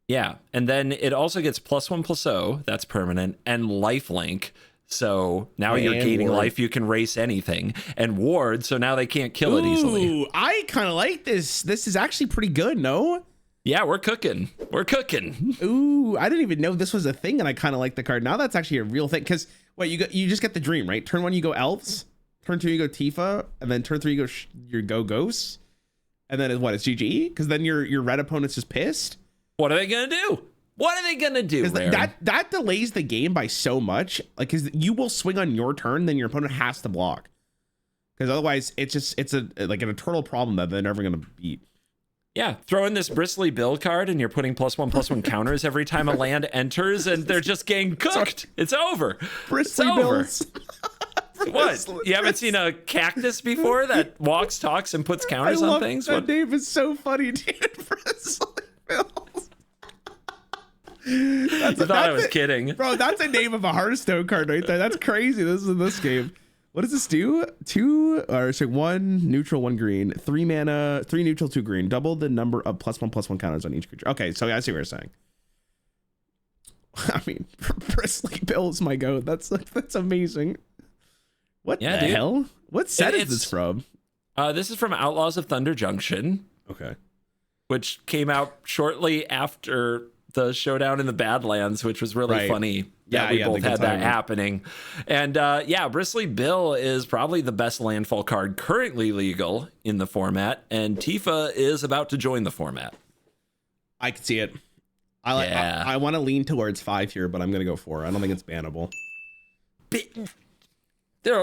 Yeah, and then it also gets +1/+0, that's permanent, and lifelink. So now you're gaining life, you can race anything. And ward, so now they can't kill it easily. Ooh, I kind of like this. This is actually pretty good, no? Yeah, we're cooking. We're cooking. Ooh, I didn't even know this was a thing, and I kind of like the card. Now that's actually a real thing. Because, you just get the dream, right? Turn 1, you go Elves. Turn 2, you go Tifa, and then turn 3, you go Ghosts, and then it's GG. Because then your red opponent's just pissed. What are they gonna do? What are they gonna do? That delays the game by so much. Like, because you will swing on your turn, then your opponent has to block. Because otherwise, it's an eternal problem that they're never gonna beat. Yeah, throw in this Bristly Bill card, and you're putting +1/+1 counters every time a land enters, and they're just getting cooked. It's over. Bristly Bills. What? You haven't seen a cactus before that walks, talks, and puts counters on things? That name is so funny, dude. Bristly Bills. I thought I was kidding. Bro, that's a name of a Hearthstone card right there. That's crazy. This is in this game. What does this do? 1 neutral, 1 green, 3 mana, 3 neutral, 2 green. Double the number of +1/+1 counters on each creature. Okay, so I see what you're saying. I mean, Bristly Bill is my goat. That's amazing. What the hell? What set is this from? This is from Outlaws of Thunder Junction. Okay. Which came out shortly after the showdown in the Badlands, which was really funny. Yeah, we both had that happening. And Bristly Bill is probably the best landfall card currently legal in the format, and Tifa is about to join the format. I can see it. I want to lean towards 5 here, but I'm going to go 4. I don't think it's bannable.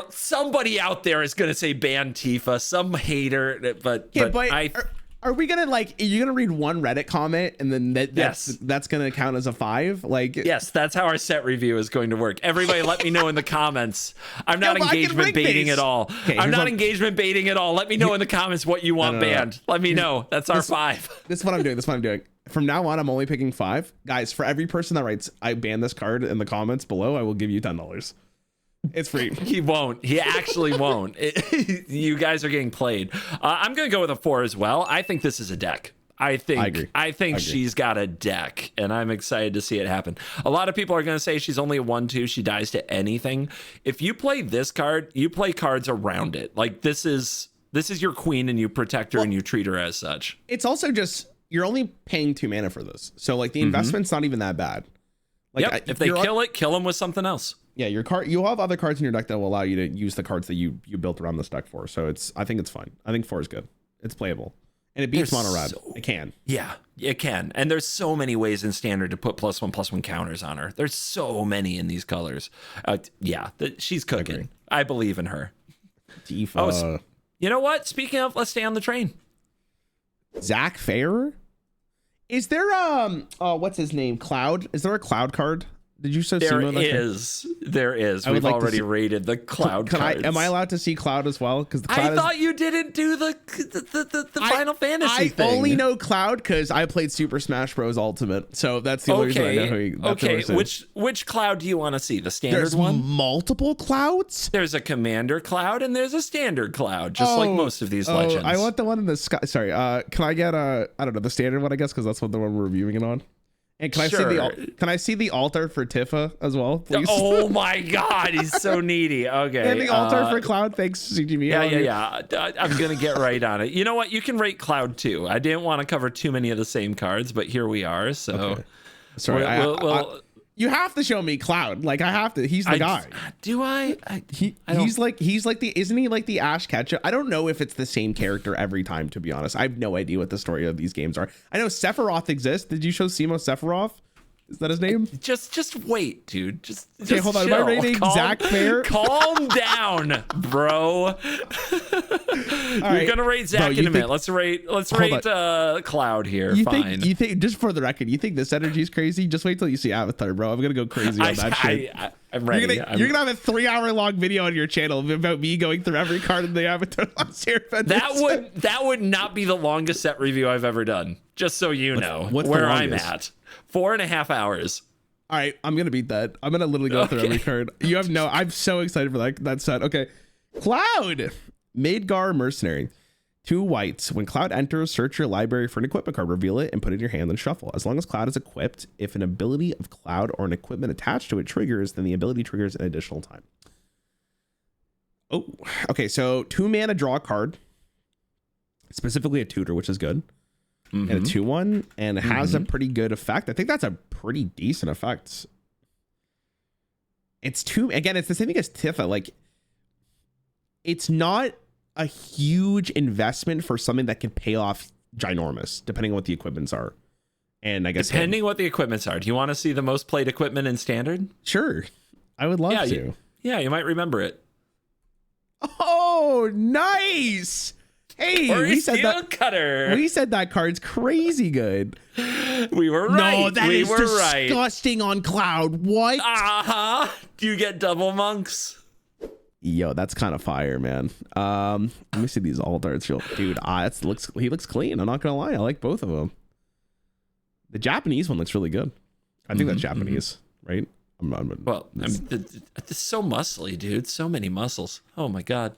Somebody out there is going to say ban Tifa, some hater, but are we gonna you're gonna read one Reddit comment and then that's gonna count as a 5? Yes, that's how our set review is going to work. Everybody let me know in the comments. I'm not engagement baiting at all. Okay, I'm not engagement baiting at all. Let me know in the comments what you want banned. Let me know. That's our 5. This is what I'm doing. From now on, I'm only picking 5. Guys, for every person that writes I ban this card in the comments below, I will give you $10. It's free. He won't. He actually won't. You guys are getting played. I'm going to go with a 4 as well. I think this is a deck. I think she's got a deck, and I'm excited to see it happen. A lot of people are going to say she's only a 1/2. She dies to anything. If you play this card, you play cards around it. Like this is your queen, and you protect her and you treat her as such. It's also just you're only paying 2 mana for this, so the investment's not even that bad. If they kill them with something else. Yeah, you'll have other cards in your deck that will allow you to use the cards that you built around this deck for. So I think it's fine. I think 4 is good. It's playable. And it beats mono red. It can. Yeah, it can. And there's so many ways in standard to put +1/+1 counters on her. There's so many in these colors. She's cooking. I believe in her. Tifa. You know what? Speaking of, let's stay on the train. Zach Fair? Is there what's his name? Cloud? Is there a Cloud card? Did you say there is? We've already rated the Cloud cards. Am I allowed to see Cloud as well? Because I thought you didn't do the Final Fantasy thing. I only know Cloud because I played Super Smash Bros. Ultimate, so that's the only reason I know who he. Which Cloud do you want to see? The standard one? There's multiple Clouds. There's a Commander Cloud and there's a Standard Cloud, just like most of these legends. I want the one in the sky. Sorry, can I get the standard one? I guess because that's what the one we're reviewing it on. And can I see the altar for Tifa as well, please? Oh my God, he's so needy. Okay. And the altar for Cloud. Thanks, CGB. Yeah. I'm gonna get right on it. You know what? You can rate Cloud too. I didn't want to cover too many of the same cards, but here we are. So, okay. Sorry, you have to show me Cloud. Like I have to. He's the guy. Do I? He's like isn't he like the Ash Ketchum? I don't know if it's the same character every time, to be honest. I have no idea what the story of these games are. I know Sephiroth exists. Did you show Simo Sephiroth? Is that his name? Just wait, dude. Okay, hold on. Chill. Am I rating Zach fair? Calm down, bro. You're gonna rate Zach in a minute. Let's rate Cloud here. Fine. You think just for the record, you think this energy is crazy? Just wait till you see Avatar, bro. I'm gonna go crazy on that shit. I'm ready. You're gonna have a 3-hour-long video on your channel about me going through every card in the Avatar last year. That would not be the longest set review I've ever done. Just so you know where I'm at. 4.5 hours. All right, I'm gonna beat that. I'm gonna literally go through every card. I'm so excited for that set. Okay, Cloud, Maidgar Mercenary, 2 whites. When Cloud enters, search your library for an equipment card, reveal it, and put it in your hand and shuffle. As long as Cloud is equipped, if an ability of Cloud or an equipment attached to it triggers, then the ability triggers an additional time. Oh, okay. So 2 mana, draw a card, specifically a tutor, which is good. And a 2/1, and it has a pretty good effect. I think that's a pretty decent effect. It's it's the same thing as Tifa. Like, it's not a huge investment for something that can pay off ginormous, depending on what the equipments are. And I guess depending what the equipments are. Do you want to see the most played equipment in Standard? Sure, I would love to. You might remember it. Oh, nice. Hey, we said that card's crazy good. We were right. No, that is disgusting on Cloud. What? Do you get double monks? Yo, that's kind of fire, man. Let me see these altars. Dude, he looks clean. I'm not gonna lie. I like both of them. The Japanese one looks really good. I think that's Japanese, right? It's so muscly, dude. So many muscles. Oh my God.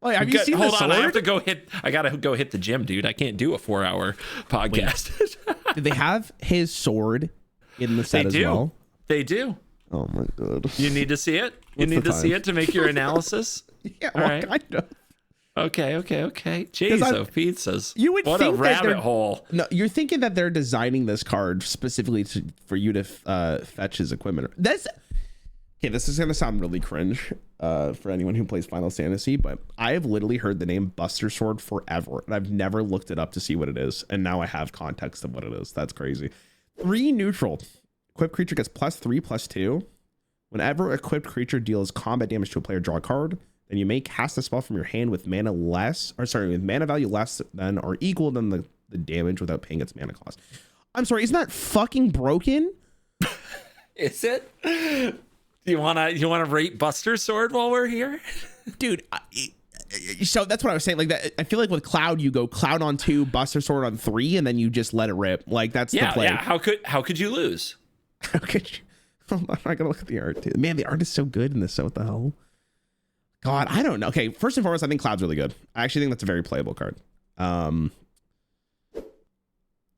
Oh, have you seen the sword? I gotta go hit the gym, dude. I can't do a 4-hour podcast. Did they have his sword in the set as well? They do. Oh my God. You need to see it? You need to see it to make your analysis? Yeah, all right. Kind of. Okay. Jeez, pizzas. You would what think a rabbit hole. No, you're thinking that they're designing this card specifically for you to fetch his equipment. Okay, this is going to sound really cringe for anyone who plays Final Fantasy, but I have literally heard the name Buster Sword forever, and I've never looked it up to see what it is, and now I have context of what it is. That's crazy. 3 neutral. Equipped creature gets +3/+2. Whenever equipped creature deals combat damage to a player, draw a card. Then you may cast a spell from your hand with mana value less than or equal than the damage without paying its mana cost. I'm sorry, isn't that fucking broken? Is it? Do you wanna rate Buster Sword while we're here? Dude, so that's what I was saying. Like that, I feel like with Cloud, you go Cloud on 2, Buster Sword on 3, and then you just let it rip. Like that's the play. Yeah. How could you lose? How could you? I'm not gonna look at the art, dude. Man, the art is so good in this. So what the hell? God, I don't know. Okay, first and foremost, I think Cloud's really good. I actually think that's a very playable card. I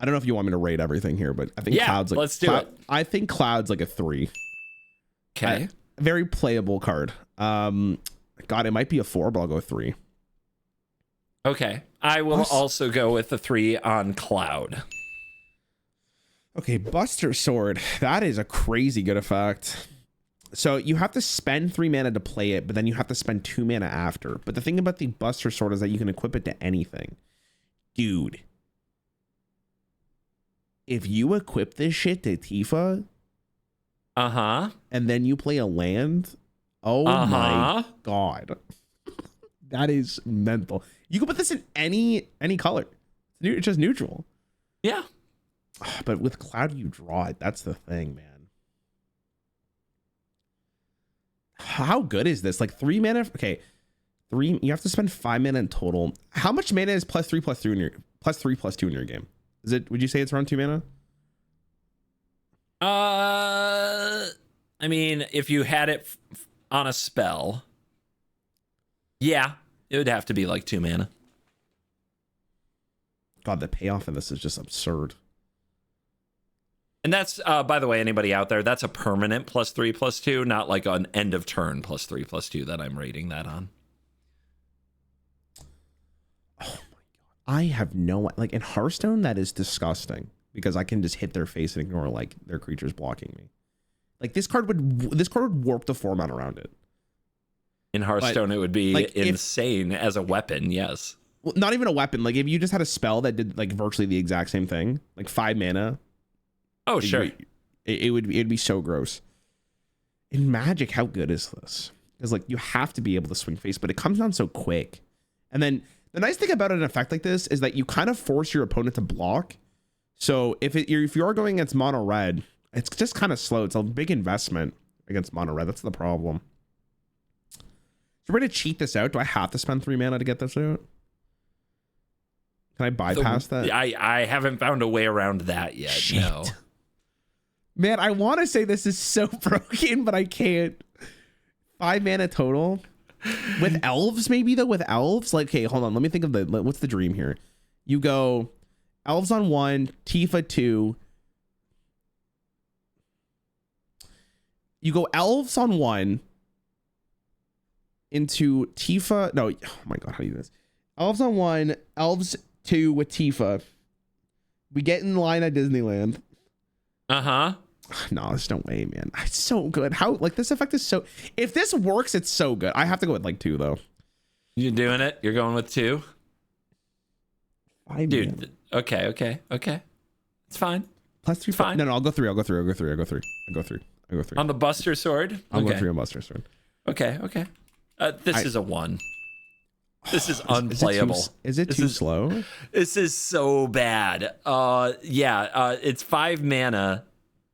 don't know if you want me to rate everything here, but I think Cloud's like, let's do it. I think Cloud's like a 3. Okay. Very playable card. God, it might be a 4, but I'll go 3. Okay. I will also go with the 3 on Cloud. Okay, Buster Sword. That is a crazy good effect. So you have to spend 3 mana to play it, but then you have to spend 2 mana after. But the thing about the Buster Sword is that you can equip it to anything. Dude. If you equip this shit to Tifa... and then you play a land... Oh my God. That is mental. You can put this in any color. It's just neutral. Yeah. But with Cloud, you draw it. That's the thing, man. How good is this? Like 3 mana? Okay. 3, you have to spend 5 mana in total. How much mana is +3/+2 in your +3/+2 in your game? Is it, would you say it's around 2 mana? I mean, if you had it on a spell, yeah, it would have to be like 2 mana. God, the payoff of this is just absurd. And that's, by the way, anybody out there, that's a permanent +3/+2, not like an end of turn +3/+2 that I'm rating that on. Oh my god. I have no, like in Hearthstone, that is disgusting because I can just hit their face and ignore like their creatures blocking me. Like this card would warp the format around it. In Hearthstone, it would be like, insane as a weapon, yes. Well, not even a weapon. Like if you just had a spell that did like virtually the exact same thing, like 5 mana. Oh, sure. It'd be so gross. In Magic, how good is this? Because like you have to be able to swing face, but it comes down so quick. And then the nice thing about an effect like this is that you kind of force your opponent to block. So if you are going against mono red, it's just kind of slow. It's a big investment against mono red. That's the problem. So we're gonna cheat this out. Do I have to spend 3 mana to get this out? Can I bypass that? I haven't found a way around that yet. Shit. No. Man, I want to say this is so broken, but I can't. 5 mana total. With elves, maybe, though? With elves? Like, okay, hold on. Let me think of what's the dream here? You go elves on 1, Tifa 2. You go elves on 1 into Tifa. No, oh my god, how do you do this? Elves on 1, elves 2 with Tifa. We get in line at Disneyland. Uh-huh. No, there's no way, man. It's so good. How, like, this effect is so... If this works, it's so good. I have to go with, like, 2, though. You doing it? You're going with 2? 5, dude. man. Okay. It's fine. +3. Fine. No, I'll go 3. I'll go 3. On the Buster Sword? I'll go 3 on Buster Sword. Okay. This is a 1. This is unplayable. Is it too slow? This is so bad. It's 5 mana.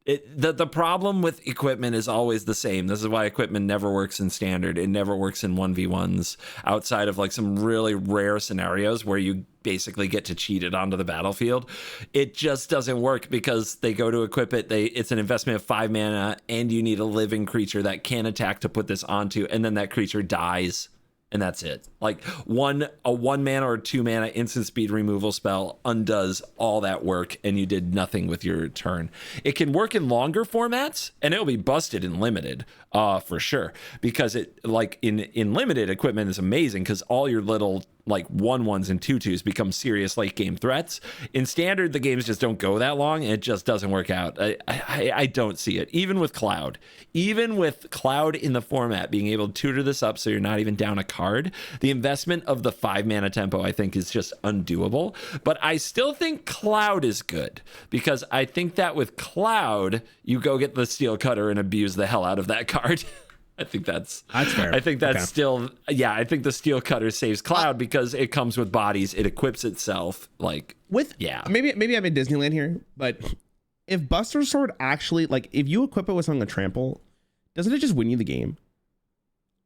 The problem with equipment is always the same. This is why equipment never works in standard. It never works in 1v1s outside of like some really rare scenarios where you basically get to cheat it onto the battlefield. It just doesn't work because they go to equip it. It's an investment of 5 mana and you need a living creature that can attack to put this onto, and then that creature dies. And that's it. Like a 1 mana or 2 mana instant speed removal spell undoes all that work, and you did nothing with your turn. It can work in longer formats, and it'll be busted in limited, for sure. Because it, like in limited, equipment is amazing because all your little like 1/1s and 2/2s become serious late game threats. In standard, the games just don't go that long, and it just doesn't work out. I don't see it. Even with Cloud in the format, being able to tutor this up so you're not even down a card, the investment of the 5 mana tempo I think is just undoable. But I still think Cloud is good because I think that with Cloud you go get the Steel Cutter and abuse the hell out of that card. I think that's fair. I think that's okay. Still, yeah, I think the Steel Cutter saves Cloud because it comes with bodies. It equips itself like maybe I'm in Disneyland here, but if Buster Sword actually, like, if you equip it with something to trample, doesn't it just win you the game?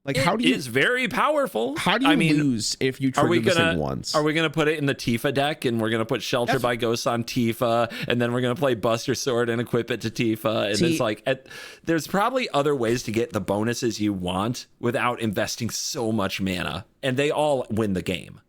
Like, how do you? It's very powerful. How do you lose if you trigger the thing once? Are we gonna put it in the Tifa deck, and we're gonna put Shelter by Ghosts on Tifa, and then we're gonna play Buster Sword and equip it to Tifa, and it's like there's probably other ways to get the bonuses you want without investing so much mana, and they all win the game.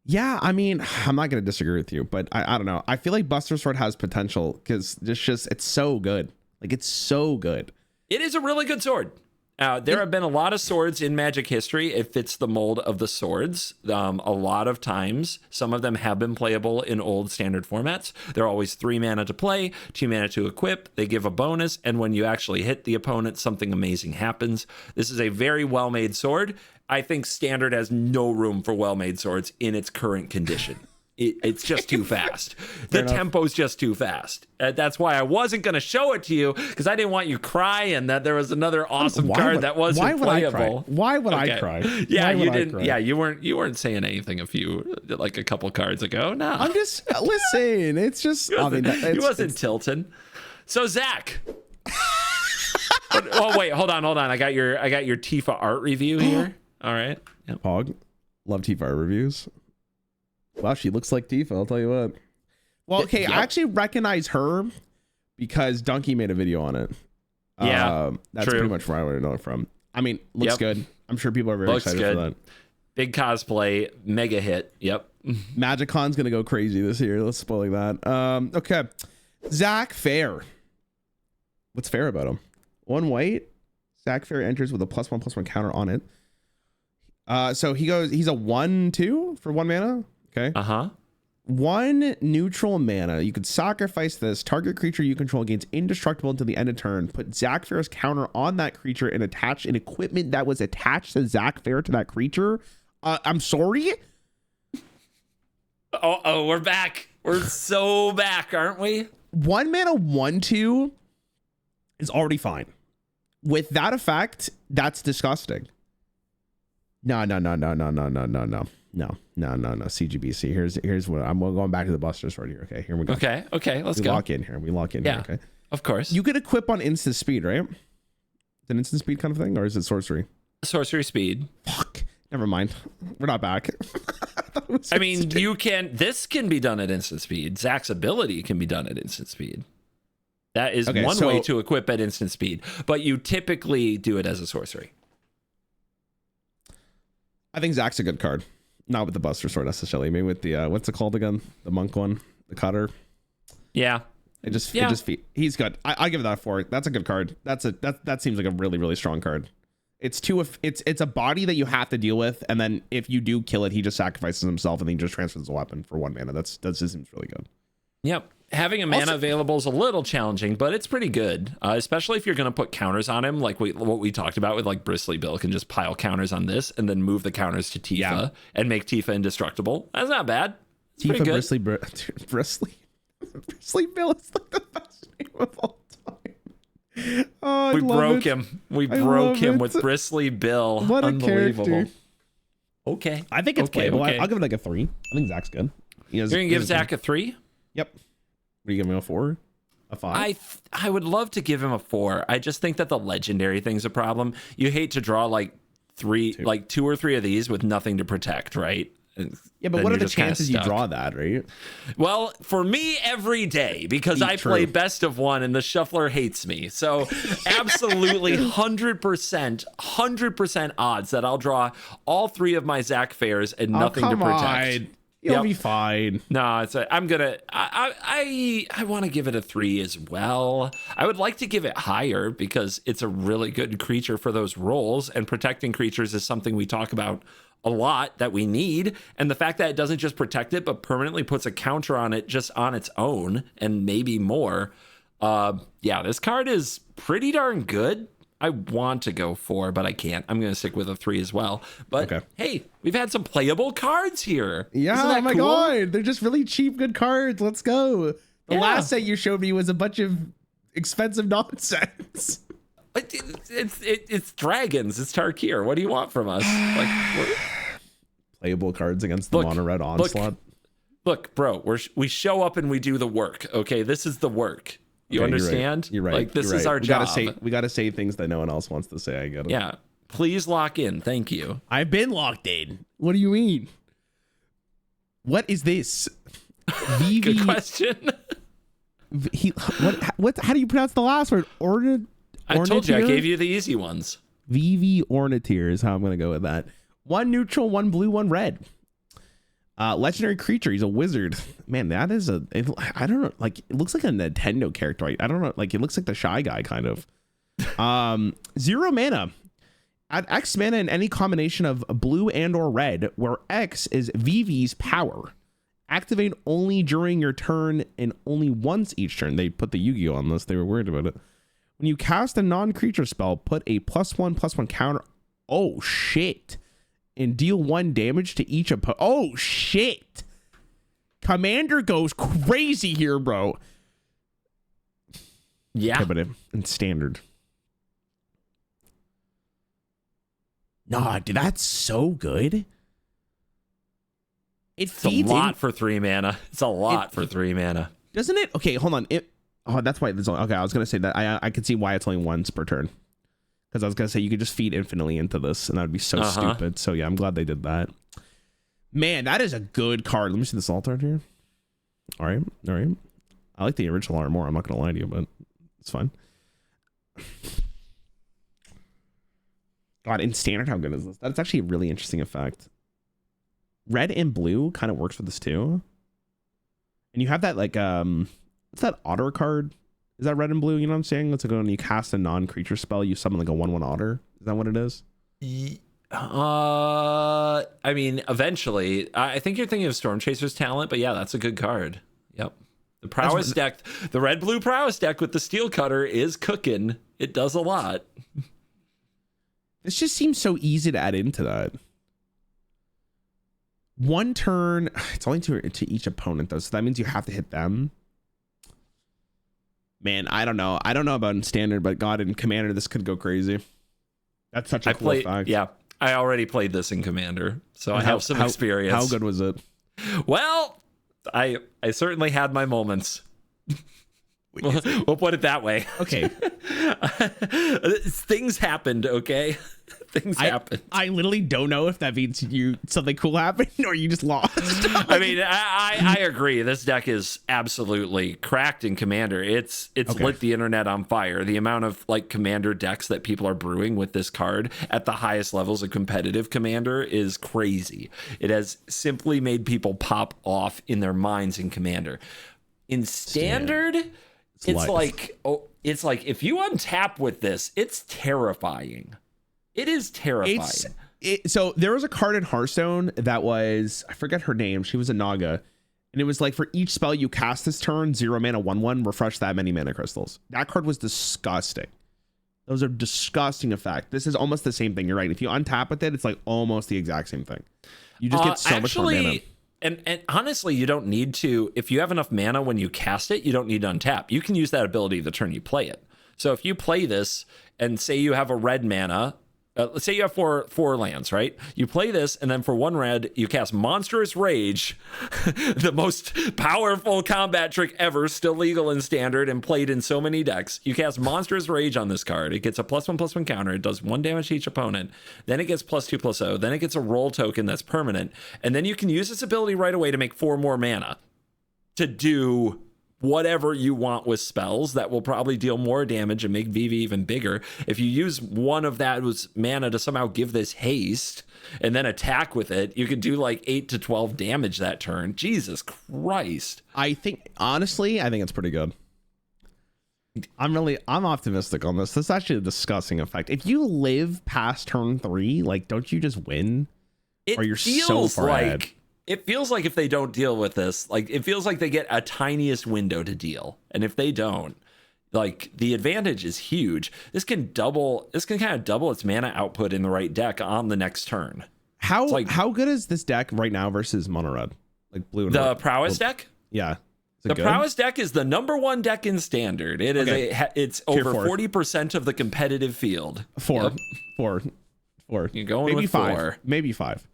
Yeah, I mean, I'm not gonna disagree with you, but I don't know. I feel like Buster Sword has potential because it's so good. Like, it's so good. It is a really good sword. There have been a lot of swords in Magic history. It fits the mold of the swords. A lot of times, some of them have been playable in old standard formats. They're always 3 mana to play, 2 mana to equip. They give a bonus, and when you actually hit the opponent, something amazing happens. This is a very well-made sword. I think standard has no room for well-made swords in its current condition. It's just too fast. The tempo's just too fast. That's why I wasn't going to show it to you, because I didn't want you crying that there was another awesome card that wasn't playable. Why would I cry? Yeah, you didn't. Yeah, you weren't saying anything a couple cards ago. No, I'm just listen. It's just he wasn't tilting. So Zach. Oh wait, hold on. I got your Tifa art review here. All right. Yep. Pog, love Tifa art reviews. Wow, she looks like Tifa, I'll tell you what. Well, okay, yep. I actually recognize her because Donkey made a video on it. Yeah, that's pretty much where I would know it from. I mean, looks good. I'm sure people are very excited for that. Big cosplay, mega hit. Yep. MagicCon's gonna go crazy this year. Let's spoil that. Okay, Zach Fair. What's fair about him? 1 white. Zach Fair enters with a +1/+1 counter on it. So he's a 1/2 for 1 mana. Okay. 1 neutral mana. You could sacrifice this. Target creature you control gains indestructible until the end of turn. Put Zach Fair's counter on that creature and attach an equipment that was attached to Zach Fair to that creature. I'm sorry. Oh, we're back. We're so back, aren't we? 1 mana 1/2 is already fine. With that effect, that's disgusting. No. CGBC. Here's what I'm going back to the busters right here. Okay, here we go. Okay, let's go. We lock in here. Okay. Of course. You could equip on instant speed, right? It's an instant speed kind of thing, or is it sorcery? Sorcery speed. Fuck. Never mind. We're not back. I mean, this can be done at instant speed. Zach's ability can be done at instant speed. That is one way to equip at instant speed, but you typically do it as a sorcery. I think Zach's a good card. Not with the Buster Sword necessarily. Maybe with the what's it called again? The monk one, the cutter. Yeah. He's good. I give that a 4. That's a good card. That seems like a really, really strong card. It's a body that you have to deal with, and then if you do kill it, he just sacrifices himself and then he just transfers the weapon for 1 mana. That just seems really good. Yep. Having a mana available is a little challenging, but it's pretty good, especially if you're going to put counters on him, like what we talked about with like Bristly Bill can just pile counters on this and then move the counters to Tifa and make Tifa indestructible. That's not bad. It's Tifa Bristly Bill is like the best name of all time. Oh, we broke him. We broke him with Bristly Bill. What a Unbelievable. Character. Okay. I think it's playable. Okay. I'll give it like a 3. I think Zach's good. You're going to give Zach a 3? Yep. Are you giving him a 4? A 5? I would love to give him a 4. I just think that the legendary thing's a problem. You hate to draw like 2 or 3 of these with nothing to protect, right? Yeah, but what are the chances you draw that, right? Well, for me, every day, because I play best of 1 and the shuffler hates me. So absolutely 100% odds that I'll draw all 3 of my Zach Fairs and nothing to protect. You'll be fine. No, I want to give it a 3 as well. I would like to give it higher because it's a really good creature for those roles, and protecting creatures is something we talk about a lot that we need. And the fact that it doesn't just protect it, but permanently puts a counter on it just on its own and maybe more. This card is pretty darn good. I want to go 4, but I can't. I'm going to stick with a 3 as well. But hey, we've had some playable cards here. Yeah, oh my God. They're just really cheap, good cards. Let's go. The last set you showed me was a bunch of expensive nonsense. It's dragons. It's Tarkir. What do you want from us? Playable cards against the mono red onslaught. Look, bro, we show up and we do the work. Okay, this is the work. You understand? You're right. Like, this is our job. We gotta say things that no one else wants to say. I get it. Yeah. Please lock in. Thank you. I've been locked in. What do you mean? What is this? Good question. What? How do you pronounce the last word? I told you I gave you the easy ones. VV Orniteer is how I'm gonna go with that. 1 neutral, 1 blue, 1 red. Legendary creature. He's a wizard. Man, that is I don't know. Like, it looks like a Nintendo character. I don't know. Like, it looks like the Shy Guy kind of. 0 mana. Add X mana in any combination of blue and or red, where X is VV's power. Activate only during your turn and only once each turn. They put the Yu-Gi-Oh on this. They were worried about it. When you cast a non-creature spell, put a +1/+1 counter. Oh shit. And deal 1 damage to each opponent. Oh shit. Commander goes crazy here, bro. Yeah. Okay, but in standard. Nah, dude, that's so good. It's a lot for 3 mana. It's a lot for 3 mana. Doesn't it? Okay, hold on. That's why there's only, okay, I was gonna say that I could see why it's only once per turn. Because I was going to say you could just feed infinitely into this and that would be so stupid. So yeah, I'm glad they did that. Man, that is a good card. Let me see this alt art here. All right. I like the original art more. I'm not going to lie to you, but it's fine. God, in standard, how good is this? That's actually a really interesting effect. Red and blue kind of works for this too. And you have that like, what's that otter card? Is that red and blue? You know what I'm saying? It's like when you cast a non-creature spell, you summon like a 1/1 otter. Is that what it is? I mean, eventually, I think you're thinking of Storm Chaser's talent, but yeah, that's a good card. Yep. The prowess deck, the red blue prowess deck with the steel cutter is cooking. It does a lot. This just seems so easy to add into that. One turn, it's only to each opponent though, so that means you have to hit them. Man, I don't know. I don't know about in standard, but God, in Commander, this could go crazy. That's such a cool fact. Yeah, I already played this in Commander, so I have some experience. How good was it? Well, I certainly had my moments. We'll put it that way. Okay. Things happened, okay? Things happened. I literally don't know if that means something cool happened or you just lost. I mean, I agree. This deck is absolutely cracked in Commander. It's lit the internet on fire. The amount of like Commander decks that people are brewing with this card at the highest levels of competitive Commander is crazy. It has simply made people pop off in their minds in Commander. In Standard, it's like if you untap with this, it's terrifying. It is terrifying. So there was a card in Hearthstone that was, I forget her name. She was a Naga. And it was like for each spell you cast this turn, 0 mana, 1/1, refresh that many mana crystals. That card was disgusting. Those are disgusting effect. This is almost the same thing. You're right. If you untap with it, it's like almost the exact same thing. You just get so much more mana. And honestly, you don't need to, if you have enough mana when you cast it, you don't need to untap. You can use that ability the turn you play it. So if you play this and say you have a red mana, let's say you have four lands, right? You play this, and then for 1 red, you cast Monstrous Rage, the most powerful combat trick ever, still legal in Standard and played in so many decks. You cast Monstrous Rage on this card. It gets a +1/+1 counter. It does 1 damage to each opponent. Then it gets +2/+0. Then it gets a roll token that's permanent. And then you can use this ability right away to make 4 more mana to do whatever you want with spells that will probably deal more damage and make VV even bigger. If you use one of that was mana to somehow give this haste and then attack with it, you could do like 8 to 12 damage that turn. Jesus Christ. Honestly, I think it's pretty good. I'm optimistic on this. This is actually a disgusting effect. If you live past turn 3, like, don't you just win? Or you're so far ahead. It feels like if they don't deal with this, like it feels like they get a tiniest window to deal. And if they don't, like the advantage is huge. This can kind of double its mana output in the right deck on the next turn. How good is this deck right now versus mono red? Like blue and the red? prowess deck? Yeah. The prowess deck is the #1 deck in Standard. It is it's over 40% of the competitive field. Four. You're going maybe with 5. 4. Maybe 5.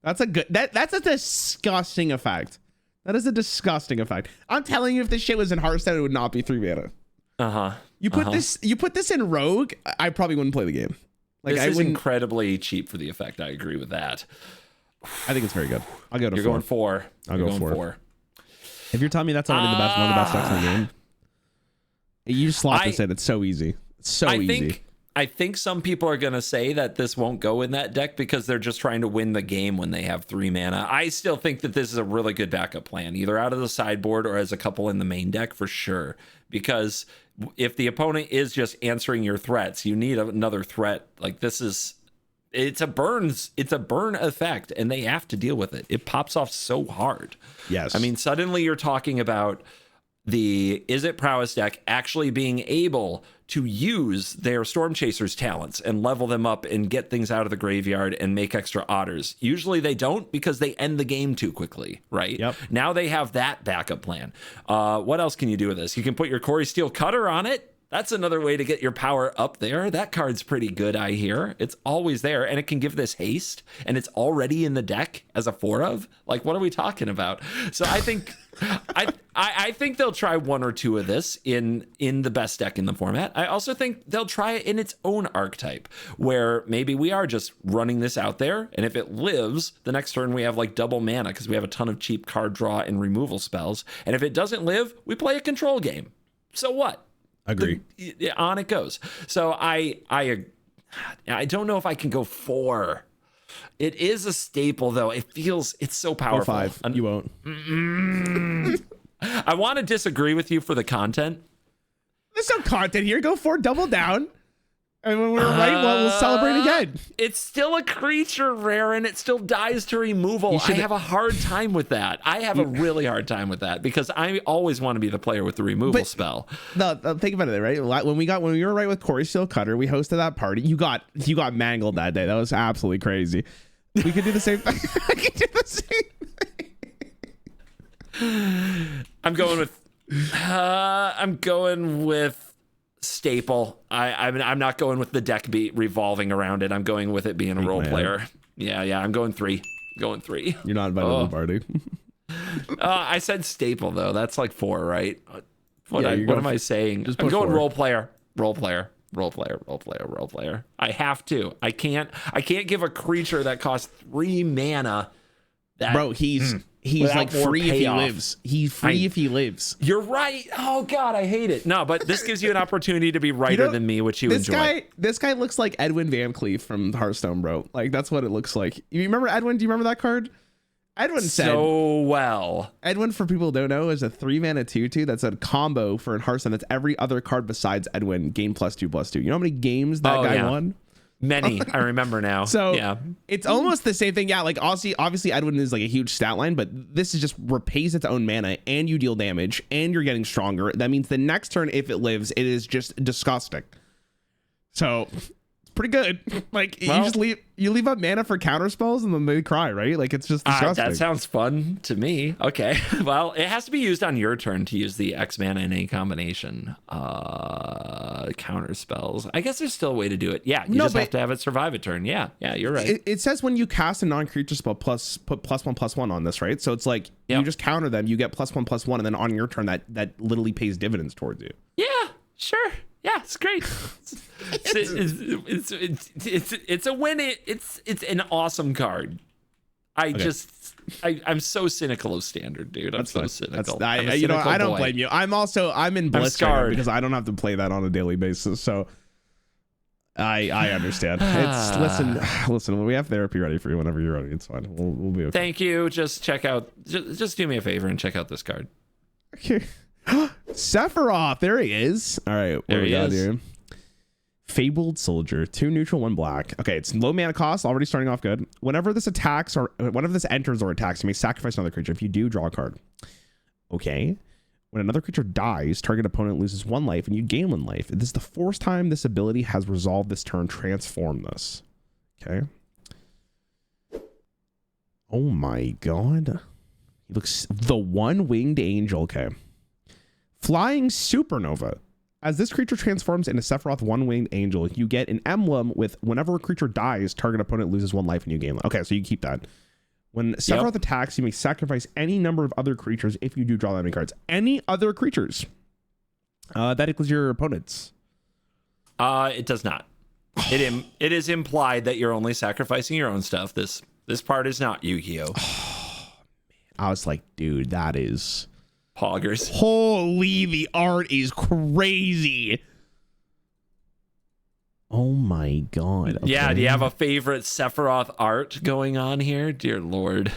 That's a disgusting effect. That is a disgusting effect. I'm telling you, if this shit was in Hearthstone, it would not be 3 mana. You put this in Rogue, I probably wouldn't play the game. Like, this is incredibly cheap for the effect. I agree with that. I think it's very good. I'll go to 4. You're going 4. I'll go 4. If you're telling me that's already one of the best decks in the game, you just slot this in. It's so easy. It's so easy. I think some people are going to say that this won't go in that deck because they're just trying to win the game when they have 3 mana. I still think that this is a really good backup plan, either out of the sideboard or as a couple in the main deck for sure. Because if the opponent is just answering your threats, you need another threat. Like it's a burn effect, and they have to deal with it. It pops off so hard. Yes. I mean, suddenly you're talking about the Is It Prowess deck actually being able to use their Storm Chasers talents and level them up and get things out of the graveyard and make extra otters. Usually they don't because they end the game too quickly, right? Yep. Now they have that backup plan. What else can you do with this? You can put your Corey Steel Cutter on it. That's another way to get your power up there. That card's pretty good, I hear. It's always there, and it can give this haste, and it's already in the deck as a 4 of. Like, what are we talking about? So I think I think they'll try 1 or 2 of this in the best deck in the format. I also think they'll try it in its own archetype, where maybe we are just running this out there, and if it lives, the next turn we have like double mana because we have a ton of cheap card draw and removal spells. And if it doesn't live, we play a control game. So what? Agree. On it goes. So I don't know if I can go 4. It is a staple though. It's so powerful. 5. You won't. I want to disagree with you for the content. There's no content here. Go for it, double down. And when we're right, well, we'll celebrate again. It's still a creature, Rarran. It still dies to removal. I have a hard time with that. I have a really hard time with that because I always want to be the player with the removal spell. No, think about it, right? When we were right with Corey Steel Cutter, we hosted that party. You got mangled that day. That was absolutely crazy. We could do the same thing. I could do the same thing. I'm going with staple. I'm not going with the deck beat revolving around it. I'm going with it being a role player. Yeah, I'm going 3. Going 3. You're not invited to the party. I said staple though. That's like 4, right? What am I saying? I'm going 4. Role player. I have to. I can't give a creature that costs 3 mana. Bro, he's like free if he lives. He's free if he lives. You're right. Oh God, I hate it. No, but this gives you an opportunity to be righter than me, which you enjoy. This guy looks like Edwin Van Cleef from Hearthstone, bro. Like that's what it looks like. You remember Edwin? Do you remember that card? Edwin said so well. Edwin, for people who don't know, is a 3-mana 2/2 that's a combo for Hearthstone. That's every other card besides Edwin gain +2/+2. You know how many games that guy won? Many. I remember now. So yeah, it's almost the same thing. Yeah, like obviously Edwin is like a huge stat line, but this is just repays its own mana and you deal damage and you're getting stronger. That means the next turn, if it lives, it is just disgusting. So it's pretty good. Like you just leave up mana for counter spells and then they cry, right? Like it's just disgusting. That sounds fun to me. Okay. Well, it has to be used on your turn to use the X mana in any combination. Counter spells. I guess there's still a way to do it. Yeah, you just have to have it survive a turn. Yeah, you're right. It says when you cast a non-creature spell, put +1/+1 on this, right? So it's like you just counter them, you get +1/+1, and then on your turn that literally pays dividends towards you. Yeah, sure. Yeah, it's great. It's a win. It's an awesome card. I'm so cynical of Standard, dude. I'm so cynical. I don't blame you. I'm in bliss right now because I don't have to play that on a daily basis. So I understand. Listen. We have therapy ready for you whenever you're ready. It's fine. We'll be okay. Thank you. Just check out. Just do me a favor and check out this card. Okay. Sephiroth. There he is. All right. What we got here? Fabled Soldier, 2 neutral, 1 black. Okay, it's low mana cost, already starting off good. Whenever this enters or attacks, you may sacrifice another creature. If you do, draw a card. Okay. When another creature dies, target opponent loses 1 life and you gain 1 life. This is the 4th time this ability has resolved this turn. Transform this. Okay. Oh my god. He looks the 1-winged angel. Okay. Flying Supernova. As this creature transforms into Sephiroth 1-winged angel, you get an emblem with whenever a creature dies, target opponent loses 1 life and you gain life. Okay, so you keep that. When Sephiroth attacks, you may sacrifice any number of other creatures if you do draw that many cards. Any other creatures. That equals your opponents. It does not. It is implied that you're only sacrificing your own stuff. This part is not Yu-Gi-Oh. I was like, dude, that is... Poggers. Holy, the art is crazy. Oh my god. Okay. Yeah, do you have a favorite Sephiroth art going on here? Dear Lord.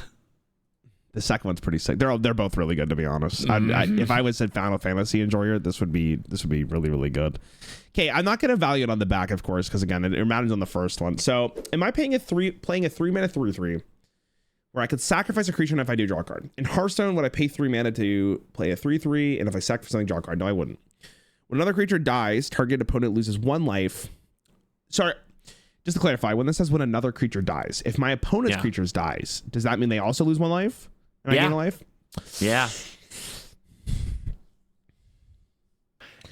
The second one's pretty sick. They're both really good, to be honest. If I was a Final Fantasy enjoyer, this would be really, really good. Okay, I'm not going to value it on the back, of course, because again, it matters on the first one. So, am I playing a 3-mana 3/3? Where I could sacrifice a creature and if I do draw a card. In Hearthstone, would I pay 3 mana to play a 3/3? And if I sacrifice something, draw a card? No, I wouldn't. When another creature dies, target opponent loses 1 life. Sorry, just to clarify, when this says when another creature dies, if my opponent's creatures dies, does that mean they also lose 1 life? And I gain a life? Yeah.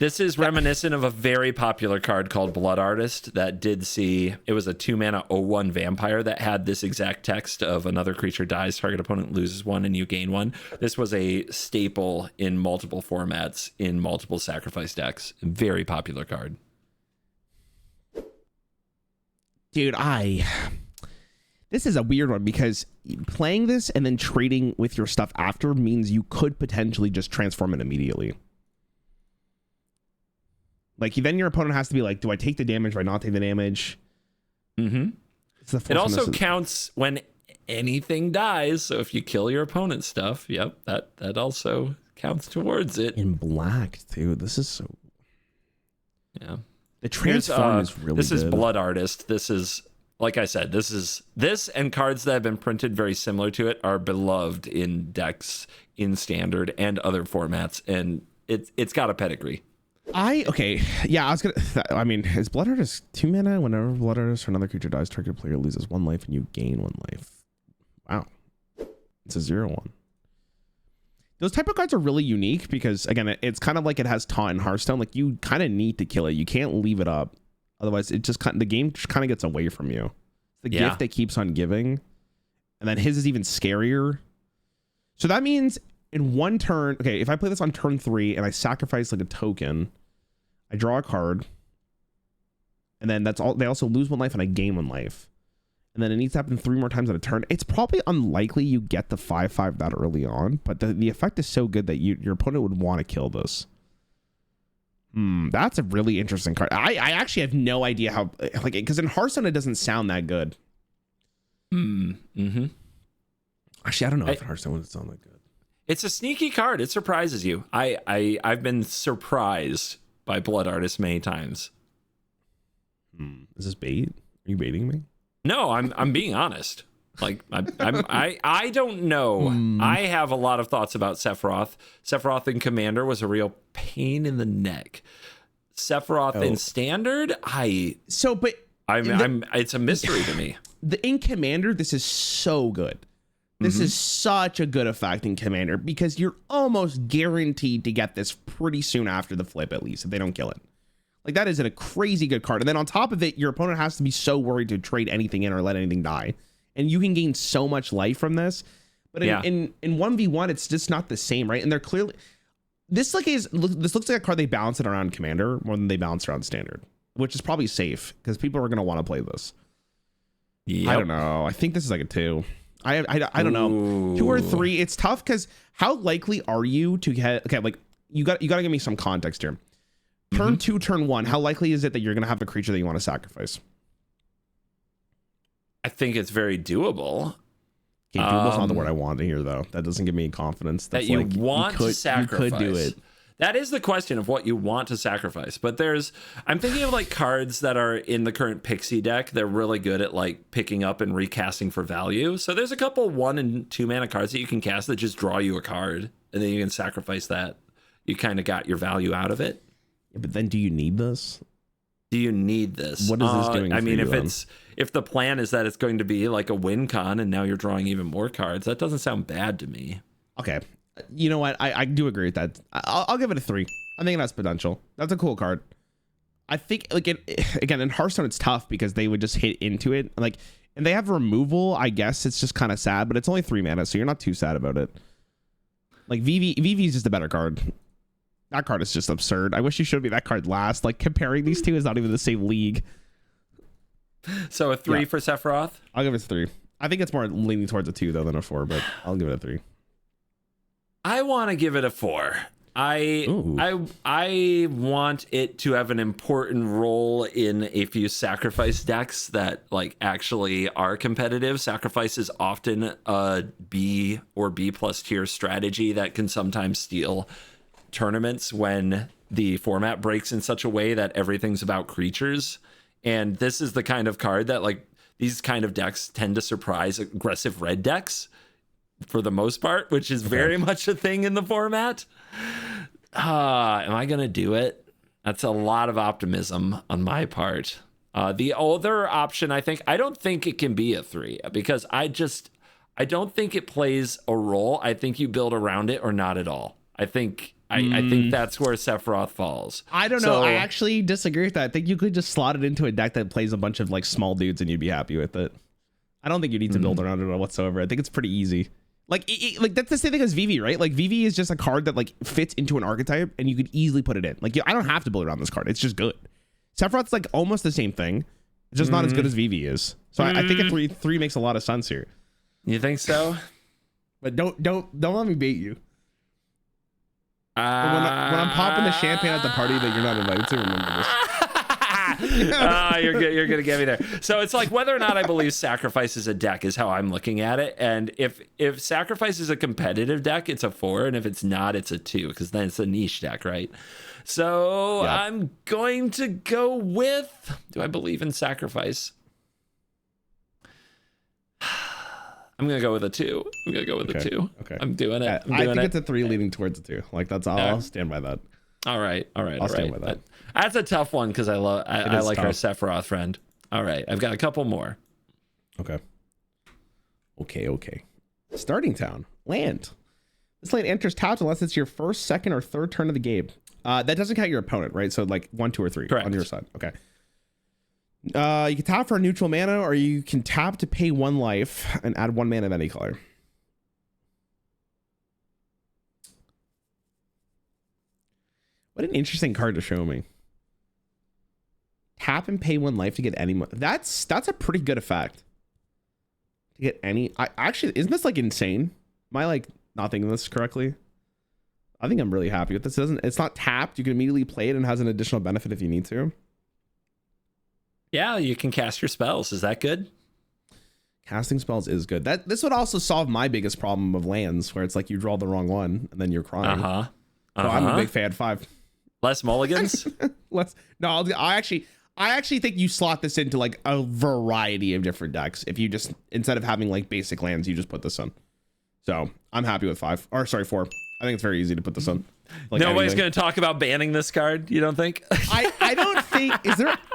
This is reminiscent of a very popular card called Blood Artist that did see, it was a 2-mana 0/1 vampire that had this exact text of another creature dies, target opponent loses 1 and you gain 1. This was a staple in multiple formats, in multiple sacrifice decks. Very popular card. Dude, this is a weird one because playing this and then trading with your stuff after means you could potentially just transform it immediately. Like, then your opponent has to be like, do I take the damage? Do I not take the damage? Mm-hmm. It also counts when anything dies. So if you kill your opponent's stuff, that also counts towards it. In black too. This is so. Yeah. The transform is really This good. is Blood Artist. This is, like I said, this and cards that have been printed very similar to it are beloved in decks in Standard and other formats, and it's got a pedigree. I mean, is Blood Artist 2 mana? Whenever Blood Artist or another creature dies, target player loses 1 life and you gain 1 life. Wow. It's a 0/1. Those type of cards are really unique because, again, it's kind of like it has taunt in Hearthstone. Like, you kind of need to kill it. You can't leave it up. Otherwise, it just the game just kind of gets away from you. It's the gift that keeps on giving. And then his is even scarier. So that means in one turn, okay, if I play this on turn 3 and I sacrifice like a token, I draw a card. And then that's all. They also lose 1 life and I gain 1 life. And then it needs to happen 3 more times in a turn. It's probably unlikely you get the 5/5 that early on, but the effect is so good that your opponent would want to kill this. That's a really interesting card. I actually have no idea how, like, because in Hearthstone it doesn't sound that good. Mm-hmm. Actually, I don't know if in Hearthstone would sound that good. It's a sneaky card. It surprises you. I've been surprised by Blood Artist many times. Is this bait? Are you baiting me? No, I'm being honest. Like I don't know. I have a lot of thoughts about Sephiroth. Sephiroth in Commander was a real pain in the neck. Sephiroth in Standard, it's a mystery to me. In Commander, this is so good. This is such a good effect in Commander because you're almost guaranteed to get this pretty soon after the flip, at least, if they don't kill it. Like, that is a crazy good card. And then on top of it, your opponent has to be so worried to trade anything in or let anything die. And you can gain so much life from this. But in 1v1, it's just not the same, right? And they're clearly... This looks like a card they balance it around Commander more than they balance around Standard, which is probably safe because people are going to want to play this. Yep. I don't know. I think this is like a 2. I don't know. 2 or 3. It's tough because how likely are you to get... Okay, like, you got to give me some context here. Turn 2, turn 1, how likely is it that you're going to have a creature that you want to sacrifice? I think it's very doable. Okay, doable's not the word I wanted to hear, though. That doesn't give me confidence. That you want to sacrifice. You could do it. That is the question of what you want to sacrifice. But I'm thinking of like cards that are in the current Pixie deck. They're really good at like picking up and recasting for value. So there's a couple 1 and 2 mana cards that you can cast that just draw you a card. And then you can sacrifice that. You kind of got your value out of it. Yeah, but then do you need this? Do you need this? What is this doing? I mean, you, if the plan is that it's going to be like a win con and now you're drawing even more cards, that doesn't sound bad to me. Okay. You know what? I do agree with that. I'll give it a 3. I think that's potential. That's a cool card. I think, like, again, in Hearthstone, it's tough because they would just hit into it. Like, and they have removal. I guess it's just kind of sad, but it's only 3 mana, so you're not too sad about it. Like, VV is just a better card. That card is just absurd. I wish you showed me that card last. Like, comparing these two is not even the same league. So a 3 for Sephiroth? I'll give it a 3. I think it's more leaning towards a 2, though, than a 4, but I'll give it a 3. I want to give it a 4. I want it to have an important role in a few sacrifice decks that like actually are competitive. Sacrifice is often a B or B+ tier strategy that can sometimes steal tournaments when the format breaks in such a way that everything's about creatures. And this is the kind of card that like these kind of decks tend to surprise aggressive red decks for the most part, which is very much a thing in the format. Am I gonna do it? That's a lot of optimism on my part. The other option, I don't think it can be a 3 because I don't think it plays a role. I think you build around it or not at all. I think that's where Sephiroth falls. I don't know. I actually disagree with that. I think you could just slot it into a deck that plays a bunch of like small dudes and you'd be happy with it. I don't think you need to build around it whatsoever. I think it's pretty easy. Like, like that's the same thing as VV, right? Like VV is just a card that like fits into an archetype and you could easily put it in. Like, I don't have to build around this card. It's just good. Sephiroth's like almost the same thing. It's just not as good as VV is. So I think a 3 makes a lot of sense here. You think so? But don't let me bait you. When I'm popping the champagne at the party that you're not invited to, remember this. You're gonna get me there. So it's like whether or not I believe Sacrifice is a deck is how I'm looking at it. And if Sacrifice is a competitive deck, it's a 4, and if it's not, it's a 2, because then it's a niche deck, right? So I'm going to go with. Do I believe in Sacrifice? I'm gonna go with a 2. I'm gonna go with a 2. Okay. I'm doing it. I think it's a 3 leading towards a 2. Like that's all. I'll stand by that. All right. I'll stand by that. That's a tough one because I like tough. Our Sephiroth friend. All right, I've got a couple more. Okay. Starting town. Land. This land enters tapped unless it's your first, second, or third turn of the game. That doesn't count your opponent, right? So like 1, 2, or 3 Correct. On your side. Okay. You can tap for a neutral mana, or you can tap to pay 1 life and add 1 mana of any color. What an interesting card to show me. Tap and pay 1 life to get any. That's a pretty good effect. To get any. Actually, isn't this like insane? Am I like not thinking this correctly? I think I'm really happy with this. It's not tapped. You can immediately play it and has an additional benefit if you need to. Yeah, you can cast your spells. Is that good? Casting spells is good. This would also solve my biggest problem of lands, where it's like you draw the wrong one and then you're crying. So I'm a big fan. 5. Less mulligans. No, I actually think you slot this into like a variety of different decks. If you just, instead of having like basic lands, you just put this on. So I'm happy with 5. Or sorry, 4. I think it's very easy to put this on. Like nobody's going to talk about banning this card. You don't think? I don't think.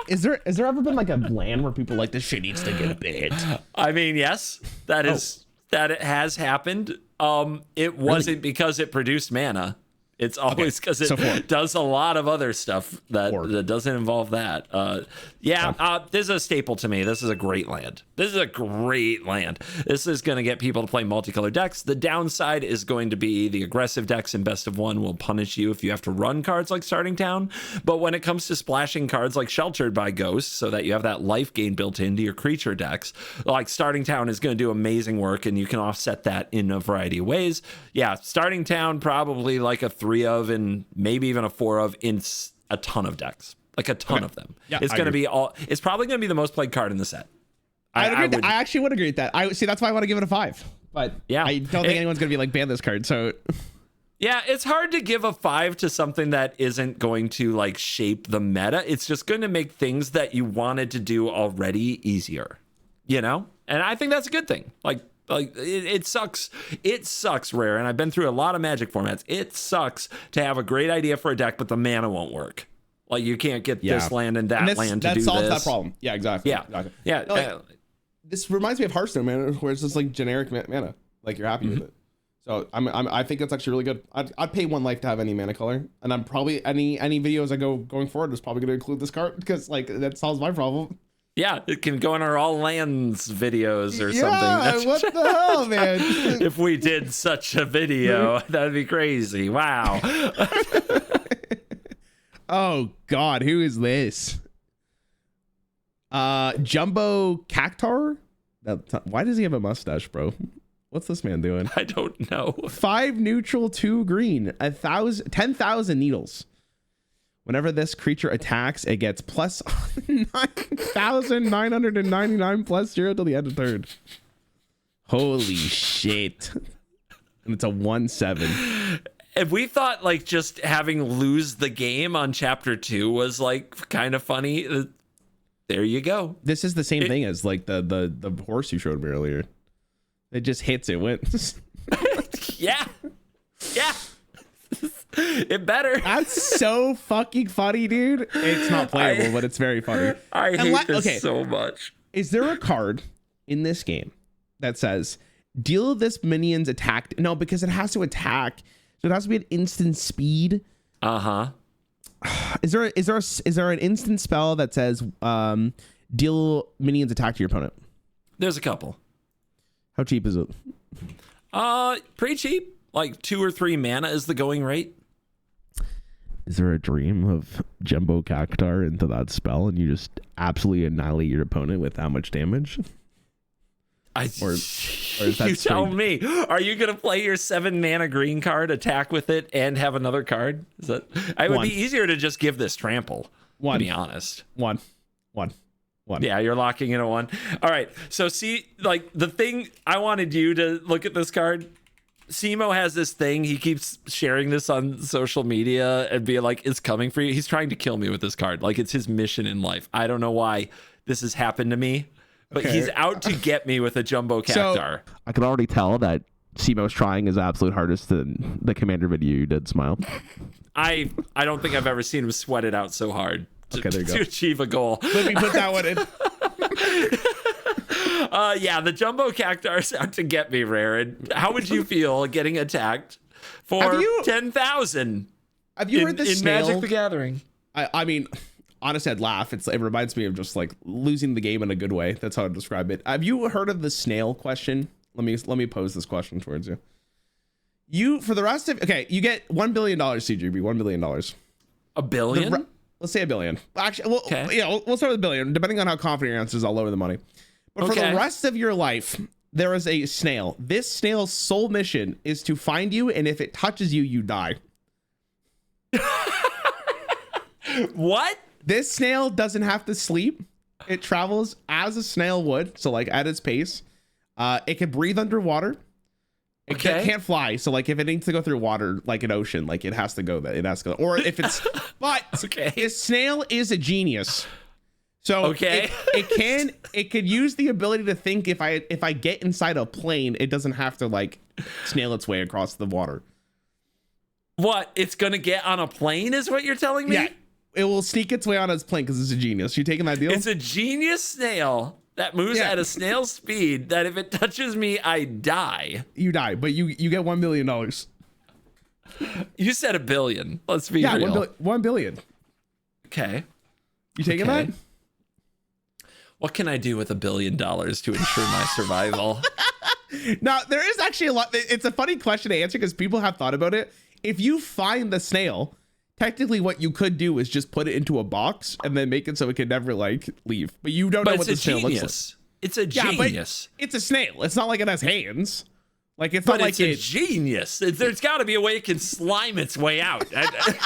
Is there ever been like a land where people like this shit needs to get banned? I mean, yes, that it has happened. It wasn't because it produced mana. It's always because it does a lot of other stuff that doesn't involve that. This is a staple to me. This is a great land. This is going to get people to play multicolored decks. The downside is going to be the aggressive decks in best of 1 will punish you if you have to run cards like Starting Town. But when it comes to splashing cards like Sheltered by Ghosts, so that you have that life gain built into your creature decks, like Starting Town is going to do amazing work, and you can offset that in a variety of ways. Yeah, Starting Town probably like a 3 of and maybe even a 4 of in a ton of decks, like a ton of them. Yeah, it's going to be it's probably going to be the most played card in the set. I actually would agree with that. I see. That's why I want to give it a 5. But yeah, I don't think anyone's going to be like ban this card. So yeah, it's hard to give a 5 to something that isn't going to like shape the meta. It's just going to make things that you wanted to do already easier, and I think that's a good thing. Like it sucks. It sucks, Rare, and I've been through a lot of Magic formats. It sucks to have a great idea for a deck, but the mana won't work. Like you can't get this land and that land to do this. That solves that problem. Yeah, exactly. Yeah, exactly. Yeah. Like, this reminds me of Hearthstone, man, where it's just like generic mana. Like you're happy with it. So I think that's actually really good. I'd pay 1 life to have any mana color, and I'm probably any videos I going forward is probably going to include this card because like that solves my problem. Yeah, it can go in our all lands videos or something. What the hell, man? If we did such a video, that'd be crazy. Wow. Oh God, who is this? Jumbo Cactar? Why does he have a mustache, bro? What's this man doing? I don't know. 5 neutral, 2 green, 10,000 needles. Whenever this creature attacks, it gets plus 9,999 plus 0 till the end of turn. Holy shit. And it's a 1/7. If we thought like just having lose the game on chapter 2 was like kind of funny, there you go. This is the same thing as like the horse you showed me earlier. It just hits, it wins. Yeah. It better. That's so fucking funny, dude. It's not playable, but it's very funny. I hate this so much. Is there a card in this game that says deal this minion's attack? No, because it has to attack, so it has to be an instant speed. Is there an instant spell that says deal minion's attack to your opponent? There's a couple. How cheap is it? Pretty cheap. Like 2 or 3 mana is the going rate. Is there a dream of Jumbo Cactar into that spell and you just absolutely annihilate your opponent with that much damage? Or is that you tell me. Are you going to play your 7 mana green card, attack with it, and have another card? It would be easier to just give this trample. One. To be honest. One. Yeah, you're locking in a 1. All right. So see, like the thing I wanted you to look at this card. Simo has this thing. He keeps sharing this on social media and being like, it's coming for you. He's trying to kill me with this card. Like it's his mission in life. I don't know why this has happened to me, but he's out to get me with a jumbo cactar. So, I can already tell that Simo's trying his absolute hardest in the Commander video you did, Smile. I don't think I've ever seen him sweat it out so hard to achieve a goal. Let me put that one in. Yeah, the jumbo cactar's out to get me, Rarran. How would you feel getting attacked for 10,000? Have you heard the snail? Magic the Gathering? I mean, honestly, I'd laugh. It reminds me of just like losing the game in a good way. That's how I describe it. Have you heard of the snail question? Let me pose this question towards you. You you get $1 billion, CGB, $1 billion. A billion? Let's say $1 billion. Actually, we'll start with $1 billion. Depending on how confident your answer is, I'll lower the money. But for the rest of your life, there is a snail. This snail's sole mission is to find you, and if it touches you, you die. What? This snail doesn't have to sleep. It travels as a snail would, so like at its pace. It can breathe underwater. It can't fly, so like if it needs to go through water, like an ocean, like it has to go there. It has to go. Or if it's, but this snail is a genius. So it could use the ability to think if I get inside a plane, it doesn't have to like snail its way across the water. What? It's gonna get on a plane is what you're telling me? Yeah, it will sneak its way on its plane because it's a genius. You taking that deal? It's a genius snail that moves at a snail's speed that if it touches me, I die. You die, but you get $1 million. You said $1 billion. Let's be real. $1 billion. Okay. You taking that? What can I do with $1 billion to ensure my survival? Now, there is actually a lot. It's a funny question to answer because people have thought about it. If you find the snail, technically what you could do is just put it into a box and then make it so it can never like leave. But you don't know what the snail looks like. It's a genius. But it's a snail. It's not like it has hands. Like it's but not it's like a genius. There's got to be a way it can slime its way out.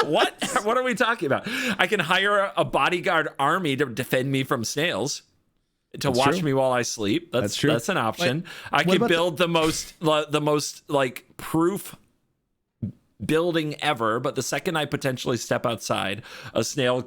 What? What are we talking about? I can hire a bodyguard army to defend me from snails. To watch me while I sleep. That's true. That's an option. Like, I could build the most like proof building ever, but the second I potentially step outside, the snail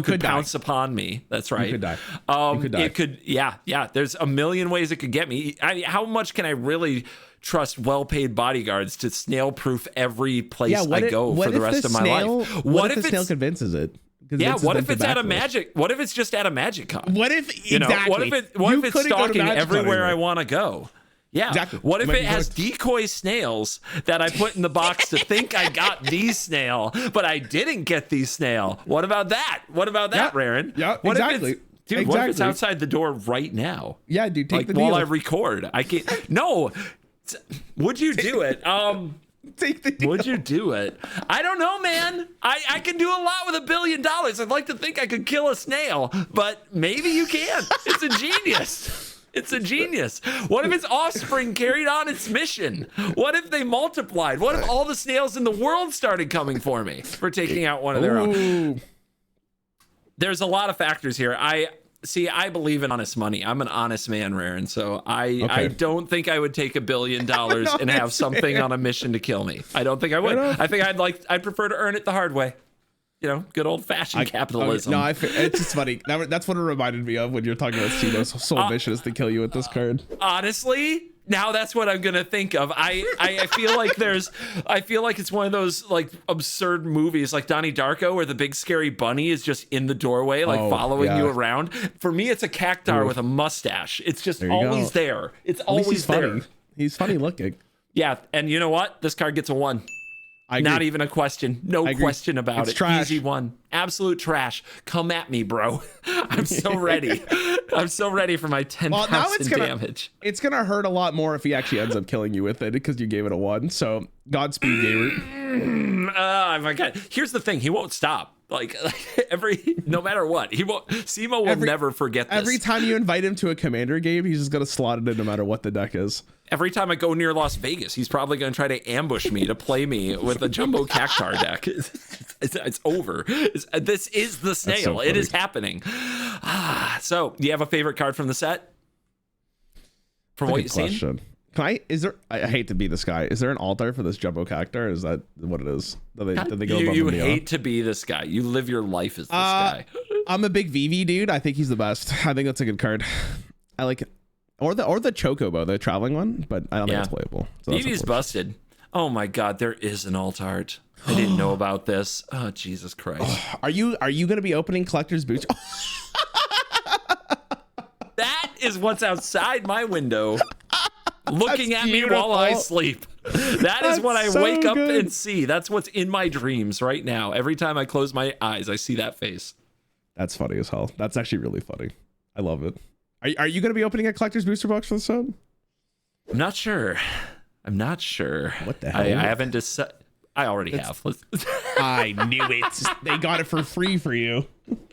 could pounce upon me. That's right. You could die. You could die. It could. Yeah. There's a million ways it could get me. How much can I really trust well-paid bodyguards to snail-proof every place I go for the rest of my life? What if the snail convinces it? Yeah, what if it's at a magic? What if it's just at a MagicCon? What if exactly? What if it's stalking everywhere I want to go? Yeah. Exactly. What if it has decoy snails that I put in the box to think I got the snail, but I didn't get the snail? What about that? What about that, Rarran? Yeah, what exactly. What if it's outside the door right now? Yeah, dude, take the deal. While I record. I can't. No. Would you do it? Take the deal. Would you do it? I don't know, man. I can do a lot with $1 billion. I'd like to think I could kill a snail, but maybe you can. It's a genius. It's a genius. What if its offspring carried on its mission? What if they multiplied? What if all the snails in the world started coming for me for taking out one of their own? There's a lot of factors here. I believe in honest money. I'm an honest man, Rarran. So I don't think I would take $1 billion and have something on a mission to kill me. I don't think I would. I think I'd prefer to earn it the hard way. You know, good old fashioned capitalism. It's just funny. That's what it reminded me of when you're talking about Simo's sole mission is to kill you with this card. Honestly, now that's what I'm gonna think of. I feel like it's one of those like absurd movies like Donnie Darko where the big scary bunny is just in the doorway following you around. For me, it's a cactar with a mustache. It's just always there. It's always there. He's funny looking. Yeah, and you know what? This card gets a 1. Not even a question. No question about it. Trash. Easy 1. Absolute trash. Come at me, bro. I'm so ready. I'm so ready for my 10,000 damage. It's going to hurt a lot more if he actually ends up killing you with it because you gave it a 1. So Godspeed, Gamer. Oh my God. Here's the thing. He won't stop. Like no matter what, he won't. Simo will never forget this. Every time you invite him to a Commander game, he's just gonna slot it in no matter what the deck is. Every time I go near Las Vegas, he's probably going to try to ambush me to play me with a Jumbo Cactar deck. It's over. This is the snail. So it is happening. So, do you have a favorite card from the set? From what you've seen? I hate to be this guy. Is there an altar for this Jumbo Cactar? Is that what it is? Did they go above you and beyond? hate to be this guy. You live your life as this guy. I'm a big VV dude. I think he's the best. I think that's a good card. I like it. Or the Chocobo, the traveling one, but I don't think it's playable. So VV's busted. Oh my God, there is an alt art. I didn't know about this. Oh, Jesus Christ. Are you going to be opening collector's boots? That is what's outside my window. Looking at me while I sleep. That is what I wake up and see. That's what's in my dreams right now. Every time I close my eyes, I see that face. That's funny as hell. That's actually really funny. I love it. Are you going to be opening a collector's booster box for the set? I'm not sure. What the hell? I haven't decided. I already have. I knew it. They got it for free for you.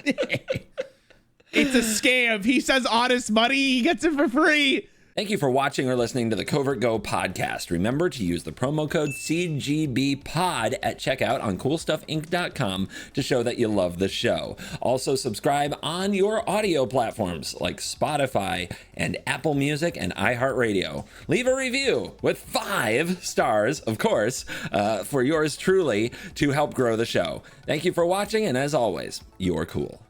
It's a scam. He says honest money. He gets it for free. Thank you for watching or listening to the Covert Go podcast. Remember to use the promo code CGBPOD at checkout on CoolStuffInc.com to show that you love the show. Also, subscribe on your audio platforms like Spotify and Apple Music and iHeartRadio. Leave a review with 5 stars, of course, for yours truly to help grow the show. Thank you for watching, and as always, you're cool.